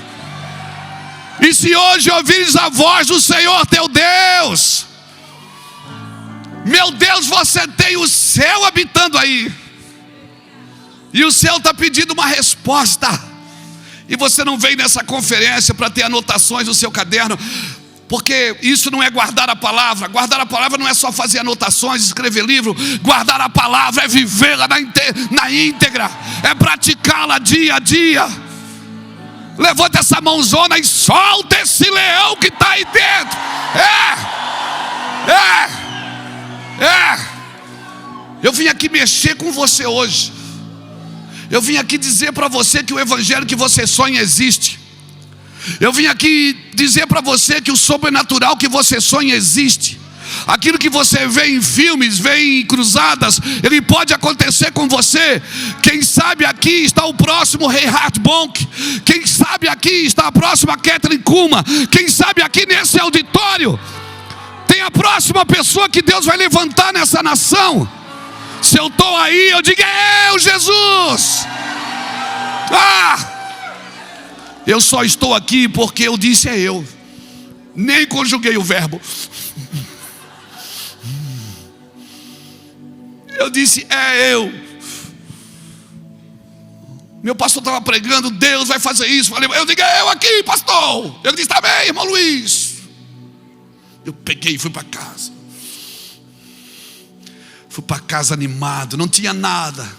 E se hoje ouvires a voz do Senhor teu Deus, meu Deus, você tem o céu habitando aí. E o céu está pedindo uma resposta. E você não veio nessa conferência para ter anotações no seu caderno, porque isso não é guardar a palavra. Guardar a palavra não é só fazer anotações, escrever livro. Guardar a palavra é vivê-la na íntegra, é praticá-la dia a dia. Levanta essa mãozona e solta esse leão que está aí dentro. Eu vim aqui mexer com você hoje. Eu vim aqui dizer para você que o evangelho que você sonha existe. Eu vim aqui dizer para você que o sobrenatural que você sonha existe. Aquilo que você vê em filmes, vê em cruzadas, ele pode acontecer com você. Quem sabe aqui está o próximo Reinhard Bonk. Quem sabe aqui está a próxima Kathryn Kuhlman. Quem sabe aqui nesse auditório tem a próxima pessoa que Deus vai levantar nessa nação. Se eu estou aí, eu digo: é eu, Jesus. Eu só estou aqui porque eu disse é eu. Nem conjuguei o verbo. Eu disse é eu. Meu pastor estava pregando: Deus vai fazer isso. Eu digo: é eu aqui, pastor. Ele disse: tá bem, irmão Luiz. Eu peguei e fui para casa. Fui para casa animado, não tinha nada,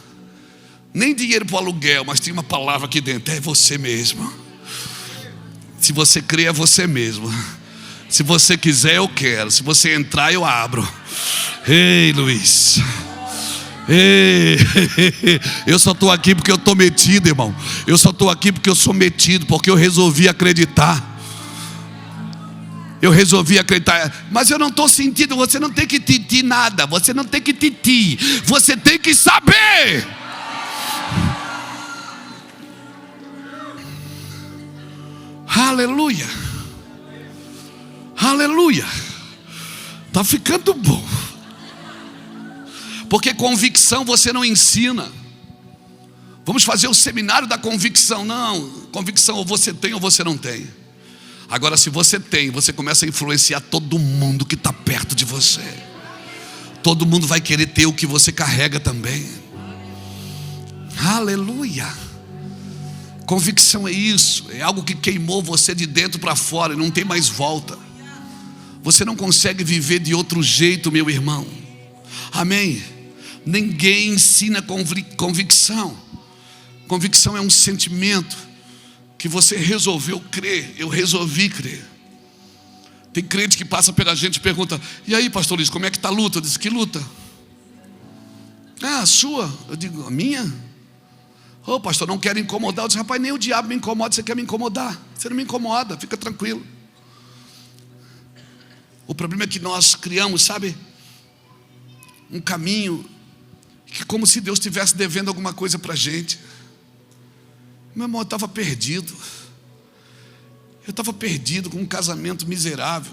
nem dinheiro para o aluguel, mas tinha uma palavra aqui dentro: é você mesmo. Se você crê, é você mesmo. Se você quiser, eu quero. Se você entrar, eu abro. Ei, Luiz. Ei. Eu só estou aqui porque eu estou metido, irmão. Eu só estou aqui porque eu sou metido, porque eu resolvi acreditar. Eu resolvi acreditar. Mas eu não estou sentindo. Você não tem que titi nada. Você não tem que titi. Você tem que saber. Aleluia. Aleluia. Está ficando bom. Porque convicção você não ensina. Vamos fazer o seminário da convicção. Não, convicção ou você tem ou você não tem. Agora, se você tem, você começa a influenciar todo mundo que está perto de você. Todo mundo vai querer ter o que você carrega também. Aleluia. Convicção é isso. É algo que queimou você de dentro para fora e não tem mais volta. Você não consegue viver de outro jeito, meu irmão. Amém. Ninguém ensina convicção. Convicção é um sentimento que você resolveu crer. Eu resolvi crer. Tem crente que passa pela gente e pergunta: e aí, pastor Luiz, como é que está a luta? Eu disse: que luta? A sua. Eu digo: a minha? Ô, pastor, não quero incomodar. Eu disse: rapaz, nem o diabo me incomoda. Você quer me incomodar? Você não me incomoda, fica tranquilo. O problema é que nós criamos, sabe, um caminho que como se Deus estivesse devendo alguma coisa para a gente. Meu irmão, eu estava perdido. Eu estava perdido com um casamento miserável.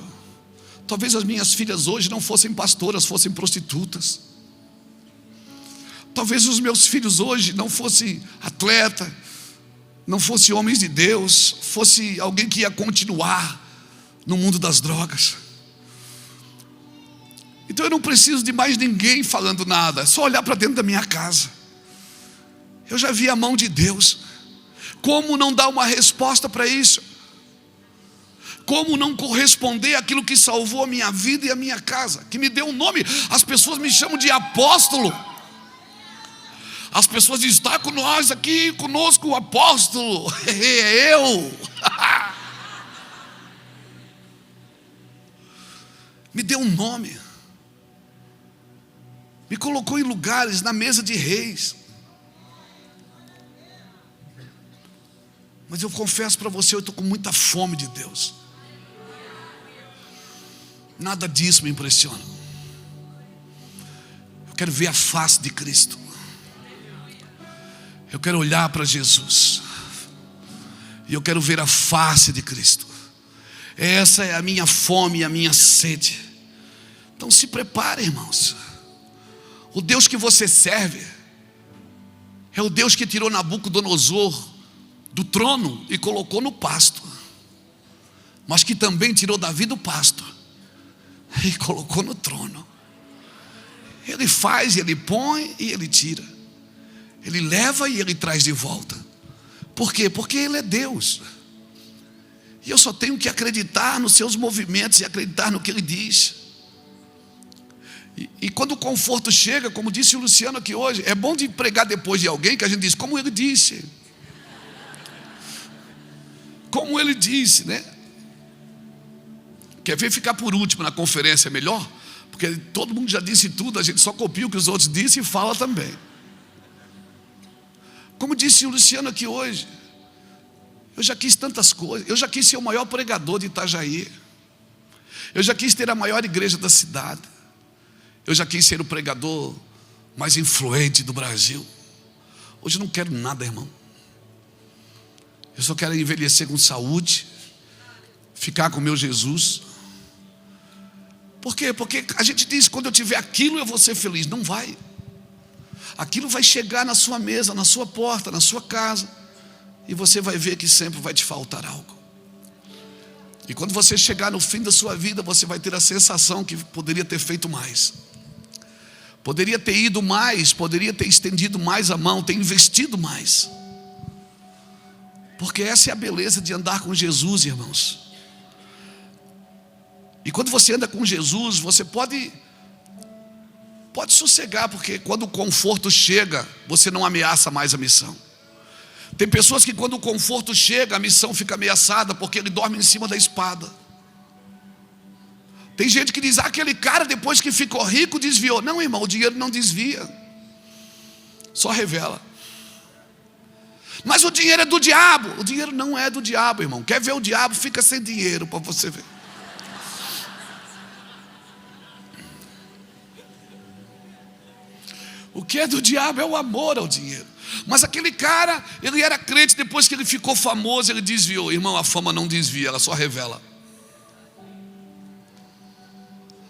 Talvez as minhas filhas hoje não fossem pastoras, fossem prostitutas. Talvez os meus filhos hoje não fossem atleta, não fossem homens de Deus, fosse alguém que ia continuar no mundo das drogas. Então eu não preciso de mais ninguém falando nada. É só olhar para dentro da minha casa. Eu já vi a mão de Deus. Como não dar uma resposta para isso? Como não corresponder àquilo que salvou a minha vida e a minha casa, que me deu um nome? As pessoas me chamam de apóstolo. As pessoas dizem: está com nós aqui, conosco o apóstolo. É eu. Me deu um nome. Me colocou em lugares, na mesa de reis. Mas eu confesso para você, eu estou com muita fome de Deus. Nada disso me impressiona. Eu quero ver a face de Cristo. Eu quero olhar para Jesus. E eu quero ver a face de Cristo. Essa é a minha fome e a minha sede. Então se prepare, irmãos. O Deus que você serve é o Deus que tirou Nabucodonosor do trono e colocou no pasto, mas que também tirou Davi do pasto e colocou no trono. Ele faz, ele põe e ele tira. Ele leva e ele traz de volta. Por quê? Porque ele é Deus. E eu só tenho que acreditar nos seus movimentos e acreditar no que ele diz. E quando o conforto chega, como disse o Luciano aqui hoje, é bom de pregar depois de alguém que a gente diz: como ele disse. Como ele disse, né? Quer ver ficar por último na conferência é melhor? Porque todo mundo já disse tudo, a gente só copia o que os outros dizem e fala também. Como disse o Luciano aqui hoje, eu já quis tantas coisas. Eu já quis ser o maior pregador de Itajaí. Eu já quis ter a maior igreja da cidade. Eu já quis ser o pregador mais influente do Brasil. Hoje eu não quero nada, irmão. Eu só quero envelhecer com saúde, ficar com o meu Jesus. Por quê? Porque a gente diz, quando eu tiver aquilo eu vou ser feliz. Não vai. Aquilo vai chegar na sua mesa, na sua porta, na sua casa, e você vai ver que sempre vai te faltar algo. E quando você chegar no fim da sua vida, você vai ter a sensação que poderia ter feito mais, poderia ter ido mais, poderia ter estendido mais a mão, ter investido mais. Porque essa é a beleza de andar com Jesus, irmãos. E quando você anda com Jesus, você pode sossegar, porque quando o conforto chega, você não ameaça mais a missão. Tem pessoas que quando o conforto chega, a missão fica ameaçada, porque ele dorme em cima da espada. Tem gente que diz, aquele cara depois que ficou rico desviou. Não, irmão, o dinheiro não desvia, só revela. Mas o dinheiro é do diabo. O dinheiro não é do diabo, irmão. Quer ver o diabo? Fica sem dinheiro para você ver. O que é do diabo é o amor ao dinheiro. Mas aquele cara, ele era crente, depois que ele ficou famoso, ele desviou. Irmão, a fama não desvia, ela só revela.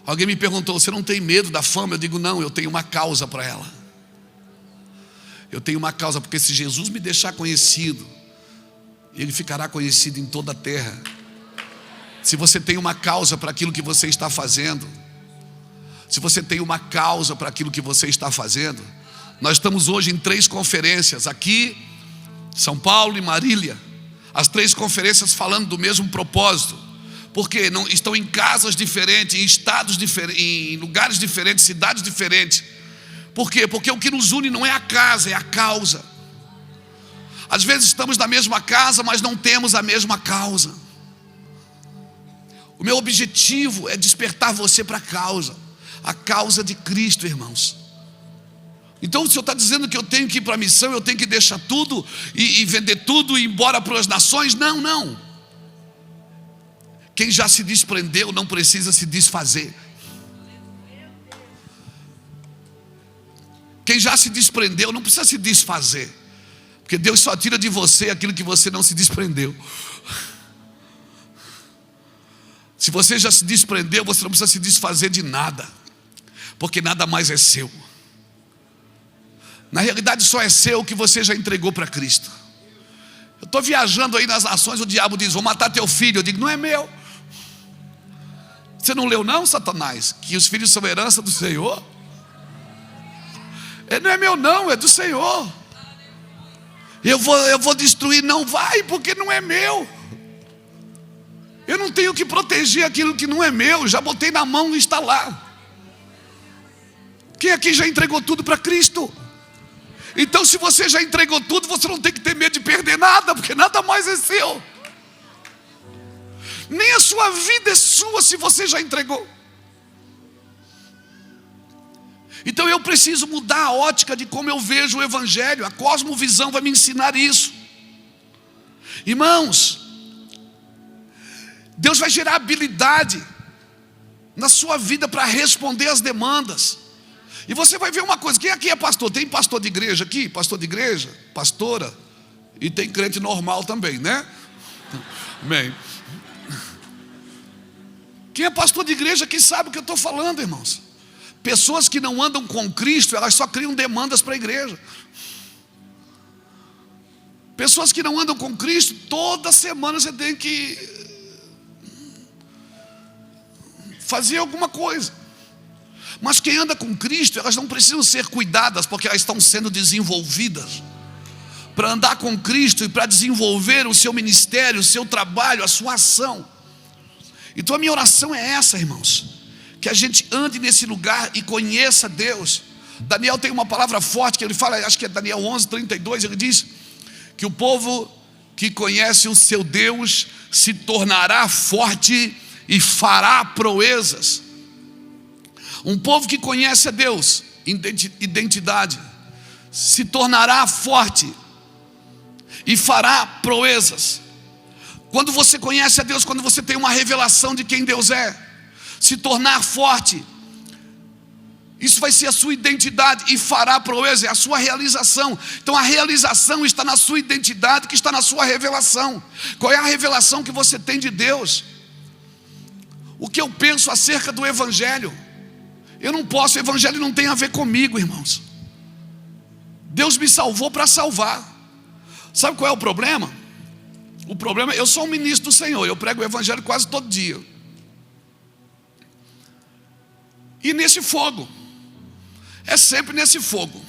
Alguém me perguntou, você não tem medo da fama? Eu digo, não, eu tenho uma causa para ela. Eu tenho uma causa, porque se Jesus me deixar conhecido, Ele ficará conhecido em toda a terra. Se você tem uma causa para aquilo que você está fazendo, se você tem uma causa para aquilo que você está fazendo, nós estamos hoje em 3 conferências, aqui, São Paulo e Marília, as 3 conferências falando do mesmo propósito, porque não, estão em casas diferentes, em estados diferentes, em lugares diferentes, cidades diferentes. Por quê? Porque o que nos une não é a casa, é a causa. Às vezes estamos na mesma casa, mas não temos a mesma causa. O meu objetivo é despertar você para a causa de Cristo, irmãos. Então o Senhor está dizendo que eu tenho que ir para a missão, eu tenho que deixar tudo e vender tudo e ir embora para as nações? Não, não. Quem já se desprendeu não precisa se desfazer. Quem já se desprendeu não precisa se desfazer, porque Deus só tira de você aquilo que você não se desprendeu. Se você já se desprendeu, você não precisa se desfazer de nada, porque nada mais é seu. Na realidade só é seu o que você já entregou para Cristo. Eu estou viajando aí nas nações, o diabo diz, vou matar teu filho. Eu digo, não é meu. Você não leu não, Satanás, que os filhos são herança do Senhor? Não é meu não, é do Senhor. Eu vou destruir, não vai, porque não é meu. Eu não tenho que proteger aquilo que não é meu, já botei na mão e está lá. Quem aqui já entregou tudo para Cristo? Então se você já entregou tudo, você não tem que ter medo de perder nada, porque nada mais é seu. Nem a sua vida é sua se você já entregou. Então eu preciso mudar a ótica de como eu vejo o Evangelho. A cosmovisão vai me ensinar isso. Irmãos, Deus vai gerar habilidade na sua vida para responder às demandas. E você vai ver uma coisa, quem aqui é pastor? Tem pastor de igreja aqui? Pastor de igreja? Pastora? E tem crente normal também, né? Amém. Quem é pastor de igreja aqui sabe o que eu estou falando, irmãos. Pessoas que não andam com Cristo, elas só criam demandas para a igreja. Pessoas que não andam com Cristo, toda semana você tem que fazer alguma coisa. Mas quem anda com Cristo, elas não precisam ser cuidadas, porque elas estão sendo desenvolvidas para andar com Cristo e para desenvolver o seu ministério, o seu trabalho, a sua ação. Então a minha oração é essa, irmãos, que a gente ande nesse lugar e conheça Deus. Daniel tem uma palavra forte que ele fala, acho que é Daniel 11:32, ele diz que o povo que conhece o seu Deus se tornará forte e fará proezas. Um povo que conhece a Deus, identidade, se tornará forte e fará proezas. Quando você conhece a Deus, quando você tem uma revelação de quem Deus é, se tornar forte, isso vai ser a sua identidade, e fará proeza, é a sua realização. Então a realização está na sua identidade, que está na sua revelação. Qual é a revelação que você tem de Deus? O que eu penso acerca do Evangelho? Eu não posso, o Evangelho não tem a ver comigo, irmãos. Deus me salvou para salvar. Sabe qual é o problema? O problema, eu sou um ministro do Senhor, eu prego o Evangelho quase todo dia. E nesse fogo, é sempre nesse fogo.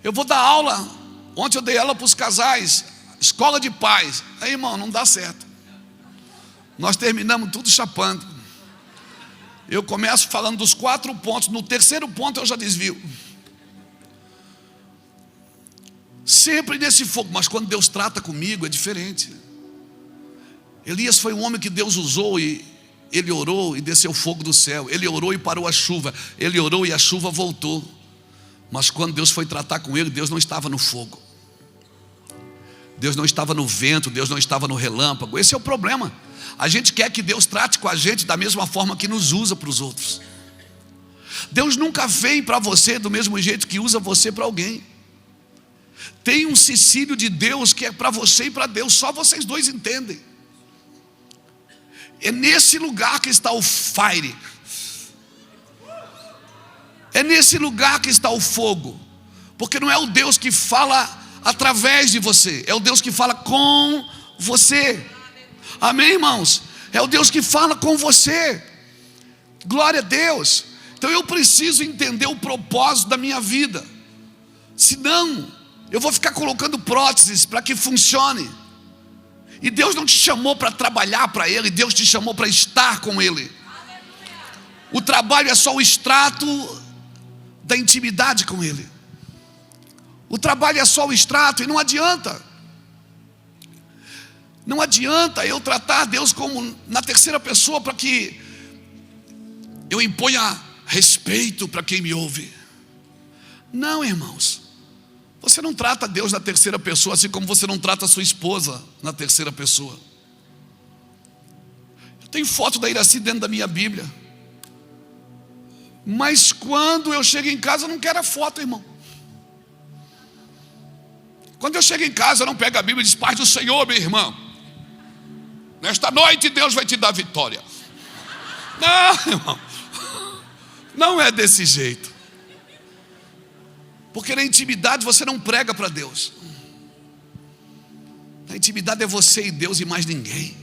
Eu vou dar aula, ontem eu dei aula para os casais, escola de pais. Aí, irmão, não dá certo. Nós terminamos tudo chapando. Eu começo falando dos 4 pontos, no terceiro ponto eu já desvio. Sempre nesse fogo, mas quando Deus trata comigo é diferente. Elias foi um homem que Deus usou e ele orou e desceu fogo do céu. Ele orou e parou a chuva. Ele orou e a chuva voltou. Mas quando Deus foi tratar com ele, Deus não estava no fogo. Deus não estava no vento, Deus não estava no relâmpago. Esse é o problema. A gente quer que Deus trate com a gente da mesma forma que nos usa para os outros. Deus nunca vem para você do mesmo jeito que usa você para alguém. Tem um cecílio de Deus que é para você e para Deus, só vocês dois entendem. É nesse lugar que está o fire. É nesse lugar que está o fogo. Porque não é o Deus que fala através de você, é o Deus que fala com você. Amém, irmãos? É o Deus que fala com você. Glória a Deus. Então eu preciso entender o propósito da minha vida. Senão eu vou ficar colocando próteses para que funcione. E Deus não te chamou para trabalhar para Ele, Deus te chamou para estar com Ele. O trabalho é só o extrato da intimidade com Ele. O trabalho é só o extrato, e não adianta. Não adianta eu tratar Deus como na terceira pessoa para que eu imponha respeito para quem me ouve. Não, irmãos. Você não trata Deus na terceira pessoa, assim como você não trata a sua esposa na terceira pessoa. Eu tenho foto da Iraci dentro da minha Bíblia. Mas quando eu chego em casa, eu não quero a foto, irmão. Quando eu chego em casa, eu não pego a Bíblia e diz: paz do Senhor, minha irmã, nesta noite Deus vai te dar vitória. Não, irmão. Não é desse jeito. Porque na intimidade você não prega para Deus. Na intimidade é você e Deus e mais ninguém.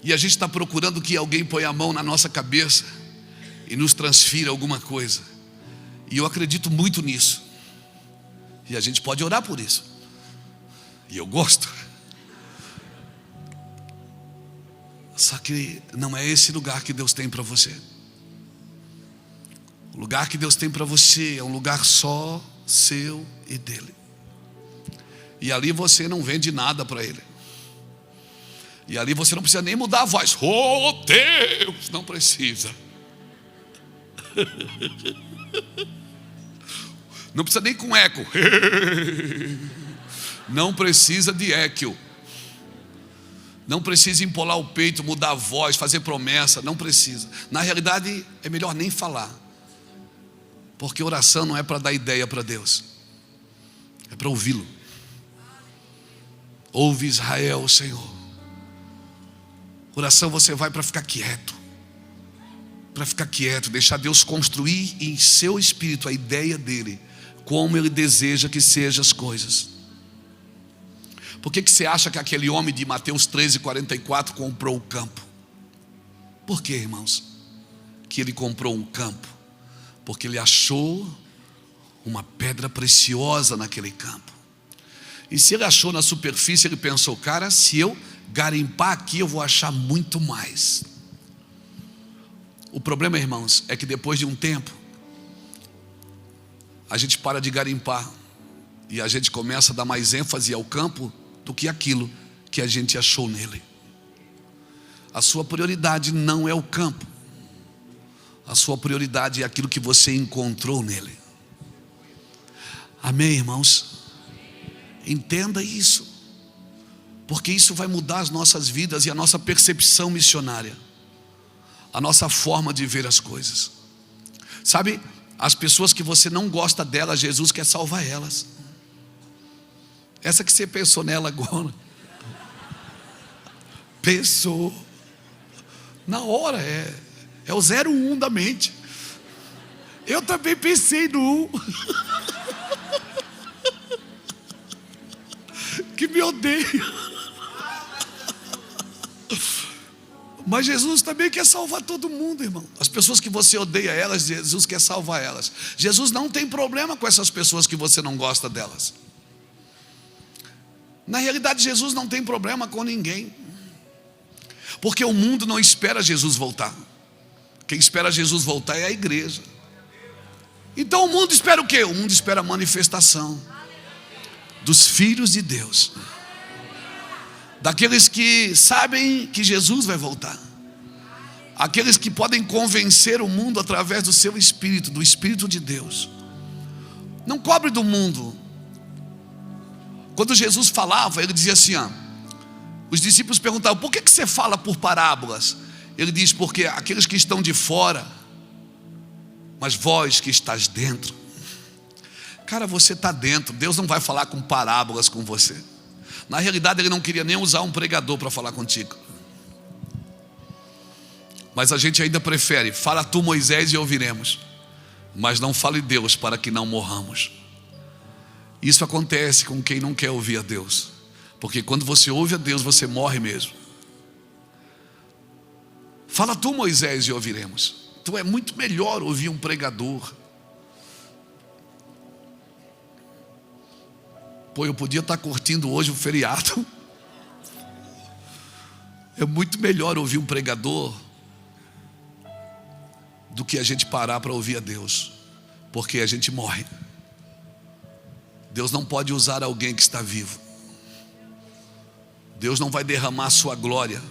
E a gente está procurando que alguém ponha a mão na nossa cabeça e nos transfira alguma coisa. E eu acredito muito nisso. E a gente pode orar por isso. E eu gosto. Só que não é esse lugar que Deus tem para você. O lugar que Deus tem para você é um lugar só seu e dele. E ali você não vende nada para Ele. E ali você não precisa nem mudar a voz. Oh Deus, não precisa. Não precisa nem com eco. Não precisa de eco. Não precisa empolar o peito, mudar a voz, fazer promessa. Não precisa. Na realidade é melhor nem falar. Porque oração não é para dar ideia para Deus, é para ouvi-lo. Ouve Israel, Senhor. Oração você vai para ficar quieto. Para ficar quieto, deixar Deus construir em seu espírito a ideia dele, como Ele deseja que sejam as coisas. Por que você acha que aquele homem de Mateus 13:44 comprou o campo? Por que, irmãos, que ele comprou um campo? Porque ele achou uma pedra preciosa naquele campo. E se ele achou na superfície, ele pensou: cara, se eu garimpar aqui, eu vou achar muito mais. O problema, irmãos, é que depois de um tempo, a gente para de garimpar e a gente começa a dar mais ênfase ao campo do que aquilo que a gente achou nele. A sua prioridade não é o campo. A sua prioridade é aquilo que você encontrou nele. Amém, irmãos? Entenda isso, porque isso vai mudar as nossas vidas e a nossa percepção missionária, a nossa forma de ver as coisas. Sabe, as pessoas que você não gosta delas, Jesus quer salvar elas. Essa que você pensou nela agora, pensou na hora, é o 01 da mente. Eu também pensei no 1 que me odeia, mas Jesus também quer salvar todo mundo, irmão. As pessoas que você odeia elas, Jesus quer salvar elas. Jesus não tem problema com essas pessoas que você não gosta delas. Na realidade, Jesus não tem problema com ninguém, porque o mundo não espera Jesus voltar. Quem espera Jesus voltar é a igreja. Então o mundo espera o quê? O mundo espera a manifestação dos filhos de Deus, daqueles que sabem que Jesus vai voltar, aqueles que podem convencer o mundo através do seu Espírito, do Espírito de Deus. Não cobre do mundo. Quando Jesus falava, ele dizia assim, os discípulos perguntavam: por que você fala por parábolas? Ele diz: porque aqueles que estão de fora, mas vós que estás dentro. Cara, você está dentro. Deus não vai falar com parábolas com você. Na realidade, Ele não queria nem usar um pregador para falar contigo, mas a gente ainda prefere: fala tu, Moisés, e ouviremos, mas não fale Deus, para que não morramos. Isso acontece com quem não quer ouvir a Deus, porque quando você ouve a Deus, você morre mesmo. Fala tu, Moisés, e ouviremos. Então é muito melhor ouvir um pregador. Pô, eu podia estar curtindo hoje o feriado. É muito melhor ouvir um pregador do que a gente parar para ouvir a Deus, porque a gente morre. Deus não pode usar alguém que está vivo. Deus não vai derramar a sua glória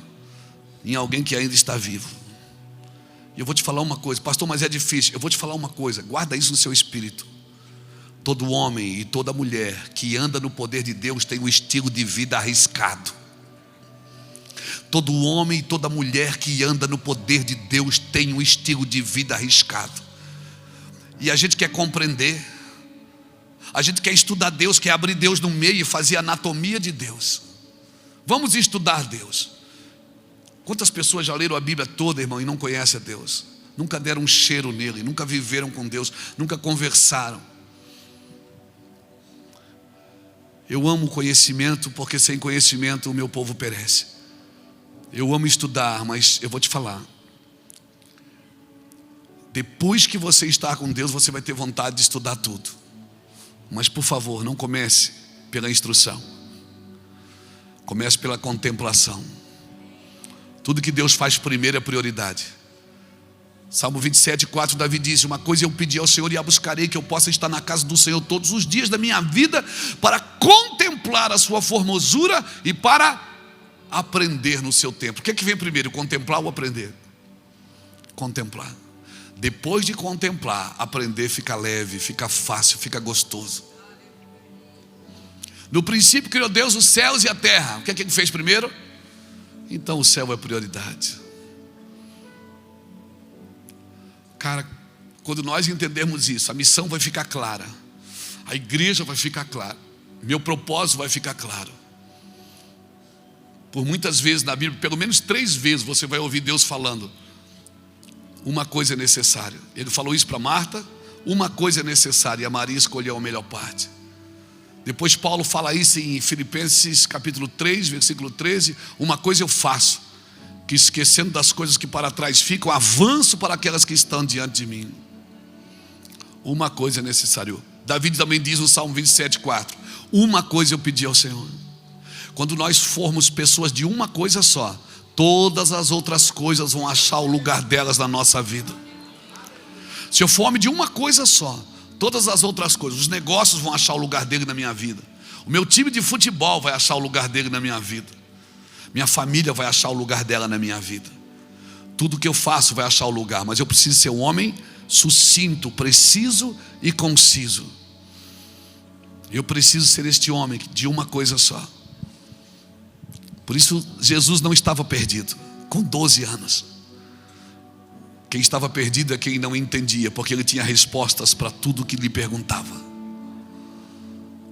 em alguém que ainda está vivo. E eu vou te falar uma coisa: pastor, mas é difícil. Eu vou te falar uma coisa, guarda isso no seu espírito. Todo homem e toda mulher que anda no poder de Deus tem um estilo de vida arriscado. Todo homem e toda mulher que anda no poder de Deus tem um estilo de vida arriscado. E a gente quer compreender, a gente quer estudar Deus, quer abrir Deus no meio e fazer a anatomia de Deus. Vamos estudar Deus. Quantas pessoas já leram a Bíblia toda, irmão, e não conhecem a Deus? Nunca deram um cheiro nele, nunca viveram com Deus, nunca conversaram. Eu amo conhecimento, porque sem conhecimento o meu povo perece. Eu amo estudar, mas eu vou te falar, depois que você estar com Deus, você vai ter vontade de estudar tudo. Mas por favor, não comece pela instrução, comece pela contemplação. Tudo que Deus faz primeiro é prioridade. Salmo 27:4, Davi diz: uma coisa eu pedi ao Senhor e a buscarei, que eu possa estar na casa do Senhor todos os dias da minha vida, para contemplar a sua formosura e para aprender no seu tempo. O que é que vem primeiro, contemplar ou aprender? Contemplar. Depois de contemplar, aprender fica leve, fica fácil, fica gostoso. No princípio criou Deus os céus e a terra. O que é que Ele fez primeiro? Então o céu é prioridade. Cara, quando nós entendermos isso, a missão vai ficar clara, a igreja vai ficar clara, meu propósito vai ficar claro. Por muitas vezes na Bíblia, pelo menos 3 vezes você vai ouvir Deus falando: uma coisa é necessária. Ele falou isso para Marta: uma coisa é necessária, e a Maria escolheu a melhor parte. Depois Paulo fala isso em Filipenses capítulo 3, versículo 13: uma coisa eu faço, que esquecendo das coisas que para trás ficam, avanço para aquelas que estão diante de mim. Uma coisa é necessária. Davi também diz no Salmo 27:4: uma coisa eu pedi ao Senhor. Quando nós formos pessoas de uma coisa só, todas as outras coisas vão achar o lugar delas na nossa vida. Se eu for homem de uma coisa só, todas as outras coisas, os negócios vão achar o lugar dele na minha vida, o meu time de futebol vai achar o lugar dele na minha vida, minha família vai achar o lugar dela na minha vida. Tudo que eu faço vai achar o lugar, mas eu preciso ser um homem sucinto, preciso e conciso. Eu preciso ser este homem de uma coisa só. Por isso Jesus não estava perdido, com 12 anos. Quem estava perdido é quem não entendia, porque ele tinha respostas para tudo que lhe perguntava.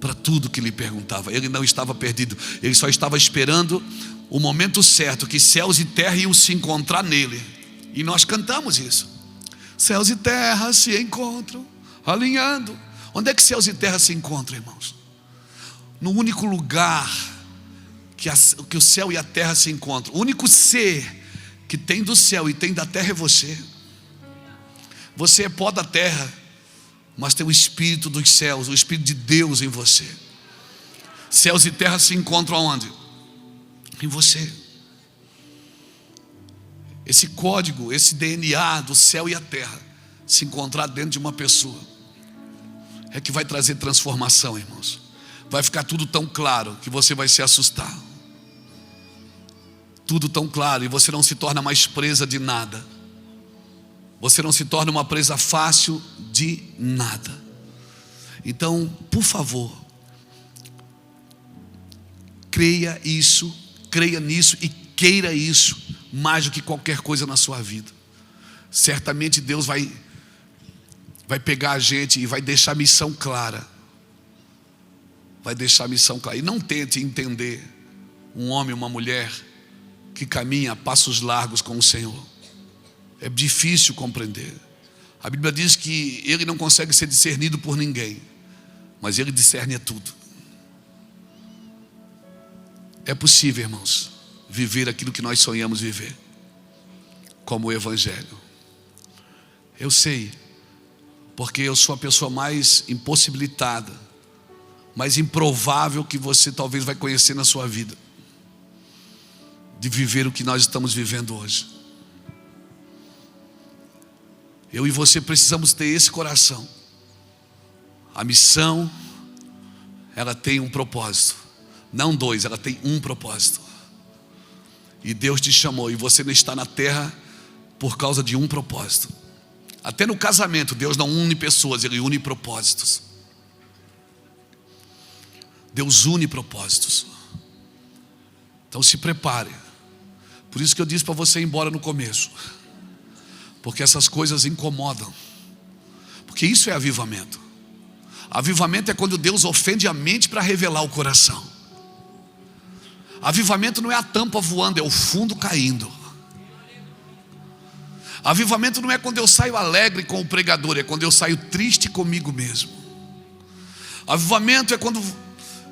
Para tudo que lhe perguntava. Ele não estava perdido, ele só estava esperando o momento certo, que céus e terra iam se encontrar nele. E nós cantamos isso. Céus e terra se encontram, alinhando. Onde é que céus e terra se encontram, irmãos? No único lugar que o céu e a terra se encontram. O único ser que tem do céu e tem da terra é você. Você é pó da terra, mas tem o Espírito dos céus, o Espírito de Deus em você. Céus e terra se encontram aonde? Em você. Esse código, esse DNA do céu e a terra se encontrar dentro de uma pessoa é que vai trazer transformação, irmãos. Vai ficar tudo tão claro que você vai se assustar. Tudo tão claro, e você não se torna mais presa de nada. Você não se torna uma presa fácil de nada. Então, por favor, creia nisso e queira isso mais do que qualquer coisa na sua vida. Certamente Deus vai pegar a gente e vai deixar a missão clara. Vai deixar a missão clara. E não tente entender um homem, uma mulher que caminha a passos largos com o Senhor. É difícil compreender. A Bíblia diz que ele não consegue ser discernido por ninguém, mas ele discerne a tudo. É possível, irmãos, viver aquilo que nós sonhamos viver, como o Evangelho. Eu sei, porque eu sou a pessoa mais impossibilitada, mais improvável que você talvez vai conhecer na sua vida, de viver o que nós estamos vivendo hoje. Eu e você precisamos ter esse coração. A missão, ela tem um propósito, não dois, ela tem um propósito. E Deus te chamou, e você não está na terra por causa de um propósito. Até no casamento, Deus não une pessoas, Ele une propósitos. Deus une propósitos. Então se prepare. Por isso que eu disse para você ir embora no começo, porque essas coisas incomodam. Porque isso é avivamento. Avivamento é quando Deus ofende a mente para revelar o coração. Avivamento não é a tampa voando, é o fundo caindo. Avivamento não é quando eu saio alegre com o pregador, é quando eu saio triste comigo mesmo. Avivamento é quando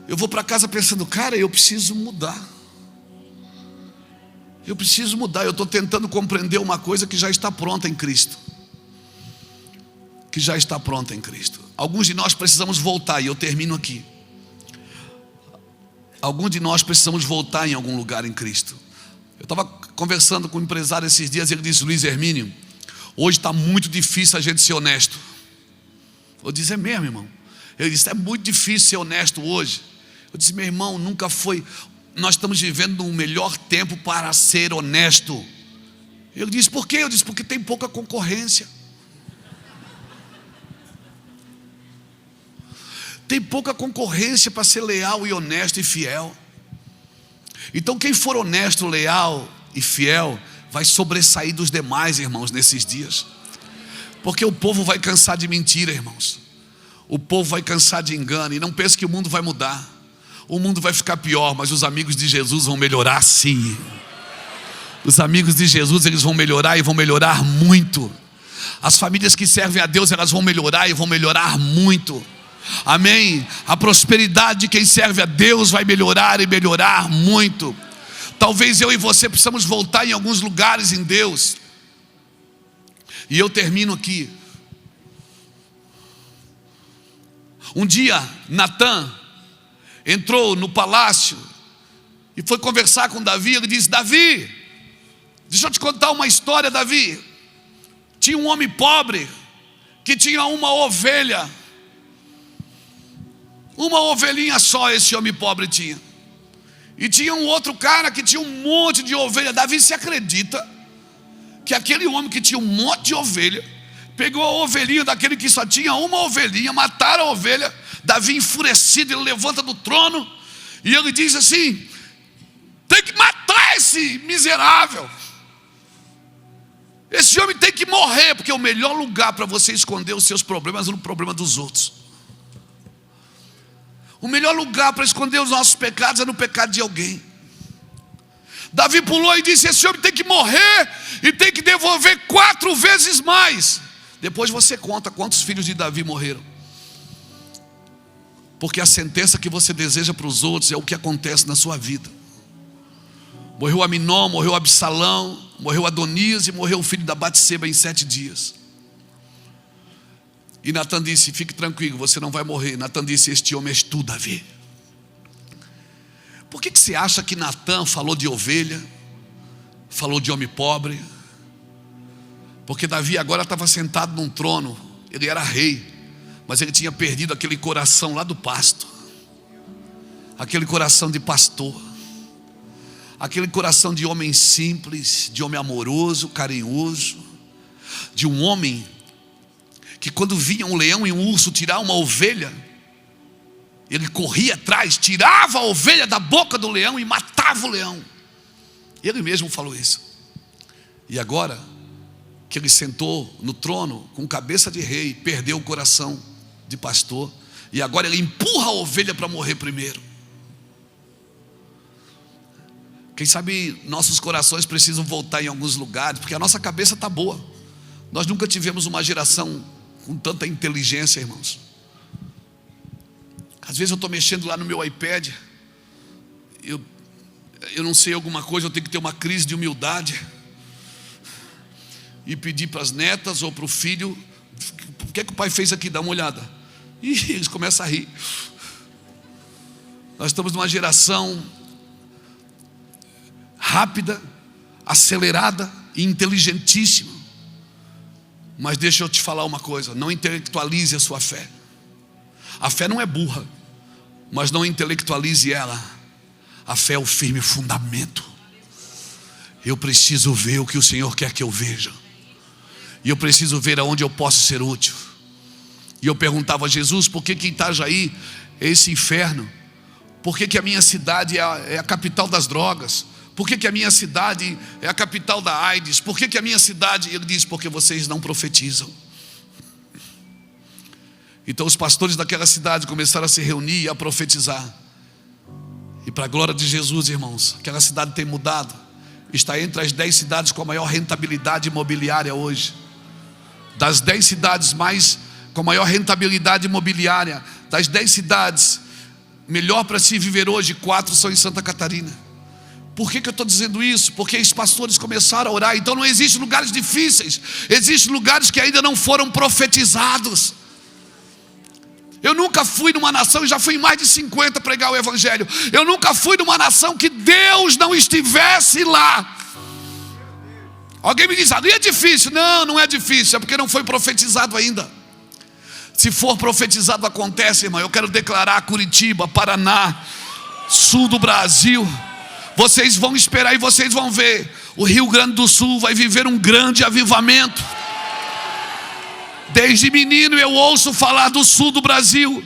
eu vou para casa pensando, cara, eu preciso mudar. Eu preciso mudar, eu estou tentando compreender uma coisa que já está pronta em Cristo. Que já está pronta em Cristo. Alguns de nós precisamos voltar, e eu termino aqui. Alguns de nós precisamos voltar em algum lugar em Cristo. Eu estava conversando com um empresário esses dias, ele disse, Luiz Hermínio, hoje está muito difícil a gente ser honesto. Eu disse, é mesmo, irmão? Ele disse, é muito difícil ser honesto hoje. Eu disse, meu irmão, nunca foi. Nós estamos vivendo um melhor tempo para ser honesto. Ele disse, por quê? Eu disse, porque tem pouca concorrência. Tem pouca concorrência para ser leal e honesto e fiel. Então quem for honesto, leal e fiel vai sobressair dos demais, irmãos, nesses dias. Porque o povo vai cansar de mentira, irmãos. O povo vai cansar de engano. E não pense que o mundo vai mudar. O mundo vai ficar pior, mas os amigos de Jesus vão melhorar sim. Os amigos de Jesus, eles vão melhorar e vão melhorar muito. As famílias que servem a Deus, elas vão melhorar e vão melhorar muito. Amém? A prosperidade de quem serve a Deus vai melhorar e melhorar muito. Talvez eu e você precisamos voltar em alguns lugares em Deus. E eu termino aqui. Um dia, Natã entrou no palácio e foi conversar com Davi. Ele disse, Davi, deixa eu te contar uma história, Davi. Tinha um homem pobre que tinha uma ovelha. Uma ovelhinha só esse homem pobre tinha. E tinha um outro cara que tinha um monte de ovelha. Davi se acredita que aquele homem que tinha um monte de ovelha pegou a ovelhinha daquele que só tinha uma ovelhinha, mataram a ovelha. Davi enfurecido, ele levanta do trono e ele diz assim: tem que matar esse miserável, esse homem tem que morrer, porque o melhor lugar para você esconder os seus problemas é no problema dos outros. O melhor lugar para esconder os nossos pecados é no pecado de alguém. Davi pulou e disse: esse homem tem que morrer e tem que devolver 4 vezes mais. Depois você conta quantos filhos de Davi morreram, porque a sentença que você deseja para os outros é o que acontece na sua vida. Morreu Aminon, morreu Absalão, morreu Adonias e morreu o filho da Batseba em 7 dias. E Natan disse: fique tranquilo, você não vai morrer. Natan disse: este homem és tu, Davi. Por que você acha que Natan falou de ovelha, falou de homem pobre? Porque Davi agora estava sentado num trono, ele era rei, mas ele tinha perdido aquele coração lá do pasto, aquele coração de pastor, aquele coração de homem simples, de homem amoroso, carinhoso, de um homem que quando vinha um leão e um urso tirar uma ovelha, ele corria atrás, tirava a ovelha da boca do leão e matava o leão. Ele mesmo falou isso. E agora que ele sentou no trono com cabeça de rei, perdeu o coração de pastor, e agora ele empurra a ovelha para morrer primeiro. Quem sabe nossos corações precisam voltar em alguns lugares, porque a nossa cabeça está boa. Nós nunca tivemos uma geração com tanta inteligência, irmãos. Às vezes eu estou mexendo lá no meu iPad, eu não sei alguma coisa, eu tenho que ter uma crise de humildade e pedir para as netas ou para o filho: o que é que o pai fez aqui? Dá uma olhada. E eles começam a rir. Nós estamos numa geração rápida, acelerada e inteligentíssima. Mas deixa eu te falar uma coisa: não intelectualize a sua fé. A fé não é burra, mas não intelectualize ela. A fé é o firme fundamento. Eu preciso ver o que o Senhor quer que eu veja, e eu preciso ver aonde eu posso ser útil. E eu perguntava a Jesus: por que Itajaí é esse inferno? Por que a minha cidade é a capital das drogas? Por que a minha cidade é a capital da AIDS? Por que a minha cidade? Ele diz: porque vocês não profetizam. Então os pastores daquela cidade começaram a se reunir e a profetizar. E para a glória de Jesus, irmãos, aquela cidade tem mudado. Está entre as 10 cidades com a maior rentabilidade imobiliária hoje. Das 10 cidades com maior rentabilidade imobiliária, das 10 cidades melhor para se viver hoje, 4 são em Santa Catarina. Por que eu estou dizendo isso? Porque os pastores começaram a orar. Então não existem lugares difíceis, existem lugares que ainda não foram profetizados. Eu nunca fui numa nação, e já fui em mais de 50 pregar o evangelho, eu nunca fui numa nação que Deus não estivesse lá. Alguém me diz: ali é difícil. Não, não é difícil, é porque não foi profetizado ainda. Se for profetizado, acontece, irmão. Eu quero declarar: Curitiba, Paraná, sul do Brasil, vocês vão esperar e vocês vão ver. O Rio Grande do Sul vai viver um grande avivamento. Desde menino eu ouço falar do sul do Brasil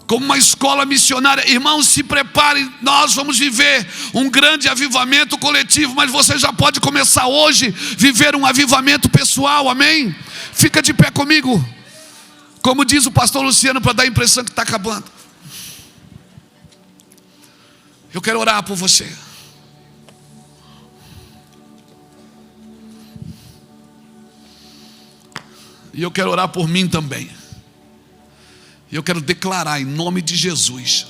como uma escola missionária. Irmãos, se preparem, nós vamos viver um grande avivamento coletivo. Mas você já pode começar hoje viver um avivamento pessoal, amém? Fica de pé comigo, como diz o pastor Luciano, para dar a impressão que está acabando. Eu quero orar por você. E eu quero orar por mim também. E eu quero declarar em nome de Jesus.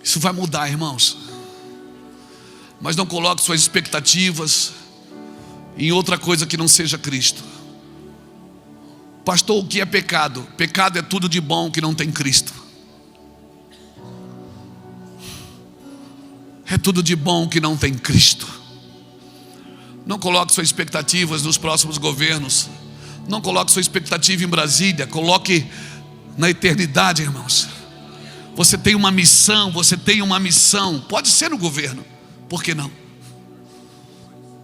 Isso vai mudar, irmãos. Mas não coloque suas expectativas em outra coisa que não seja Cristo. Pastor, o que é pecado? Pecado é tudo de bom que não tem Cristo. É tudo de bom que não tem Cristo. Não coloque suas expectativas nos próximos governos. Não coloque sua expectativa em Brasília. Coloque na eternidade, irmãos. Você tem uma missão, você tem uma missão. Pode ser no governo, por que não?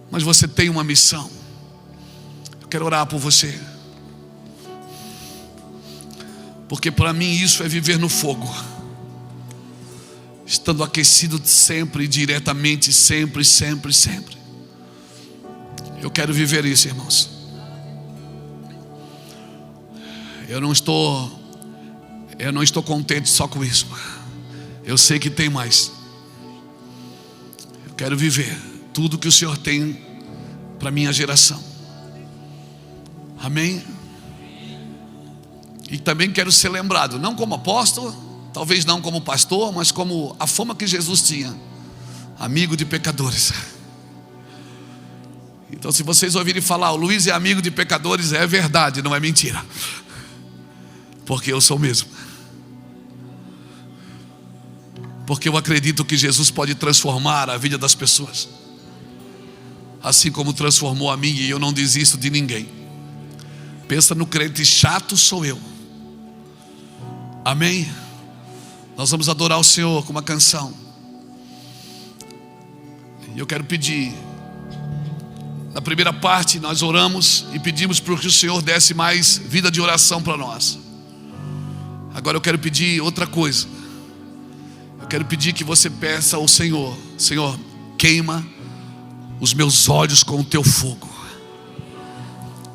Mas você tem uma missão. quero orar por você, porque para mim isso é viver no fogo, estando aquecido sempre, diretamente, sempre, sempre, sempre. Eu quero viver isso, irmãos. Eu não estou contente só com isso. Eu sei que tem mais. Eu quero viver tudo que o Senhor tem para minha geração. Amém? E também quero ser lembrado, não como apóstolo, talvez não como pastor, mas como a fama que Jesus tinha, amigo de pecadores. Então, se vocês ouvirem falar, o Luiz é amigo de pecadores, é verdade, não é mentira, porque eu sou mesmo. Porque eu acredito que Jesus pode transformar a vida das pessoas, assim como transformou a minha, e eu não desisto de ninguém. Pensa no crente chato, sou eu. Amém? Nós vamos adorar o Senhor com uma canção. E eu quero pedir, na primeira parte nós oramos e pedimos para que o Senhor desse mais vida de oração para nós. Agora eu quero pedir outra coisa. Eu quero pedir que você peça ao Senhor: Senhor, queima os meus olhos com o teu fogo,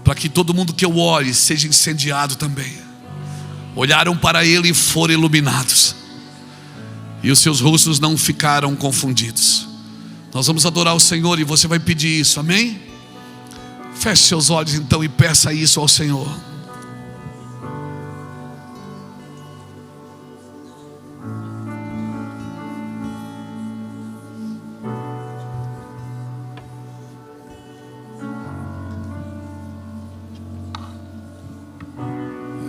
para que todo mundo que eu ore seja incendiado também. Olharam para Ele e foram iluminados, e os seus rostos não ficaram confundidos. Nós vamos adorar o Senhor e você vai pedir isso, amém? Feche seus olhos então e peça isso ao Senhor.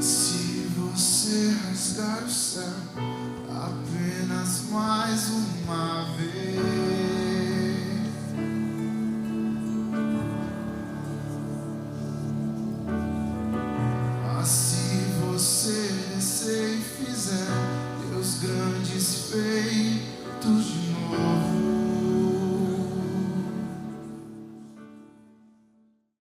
Se você rasgar o céu apenas mais uma vez, se você descer e fizer Deus grandes feitos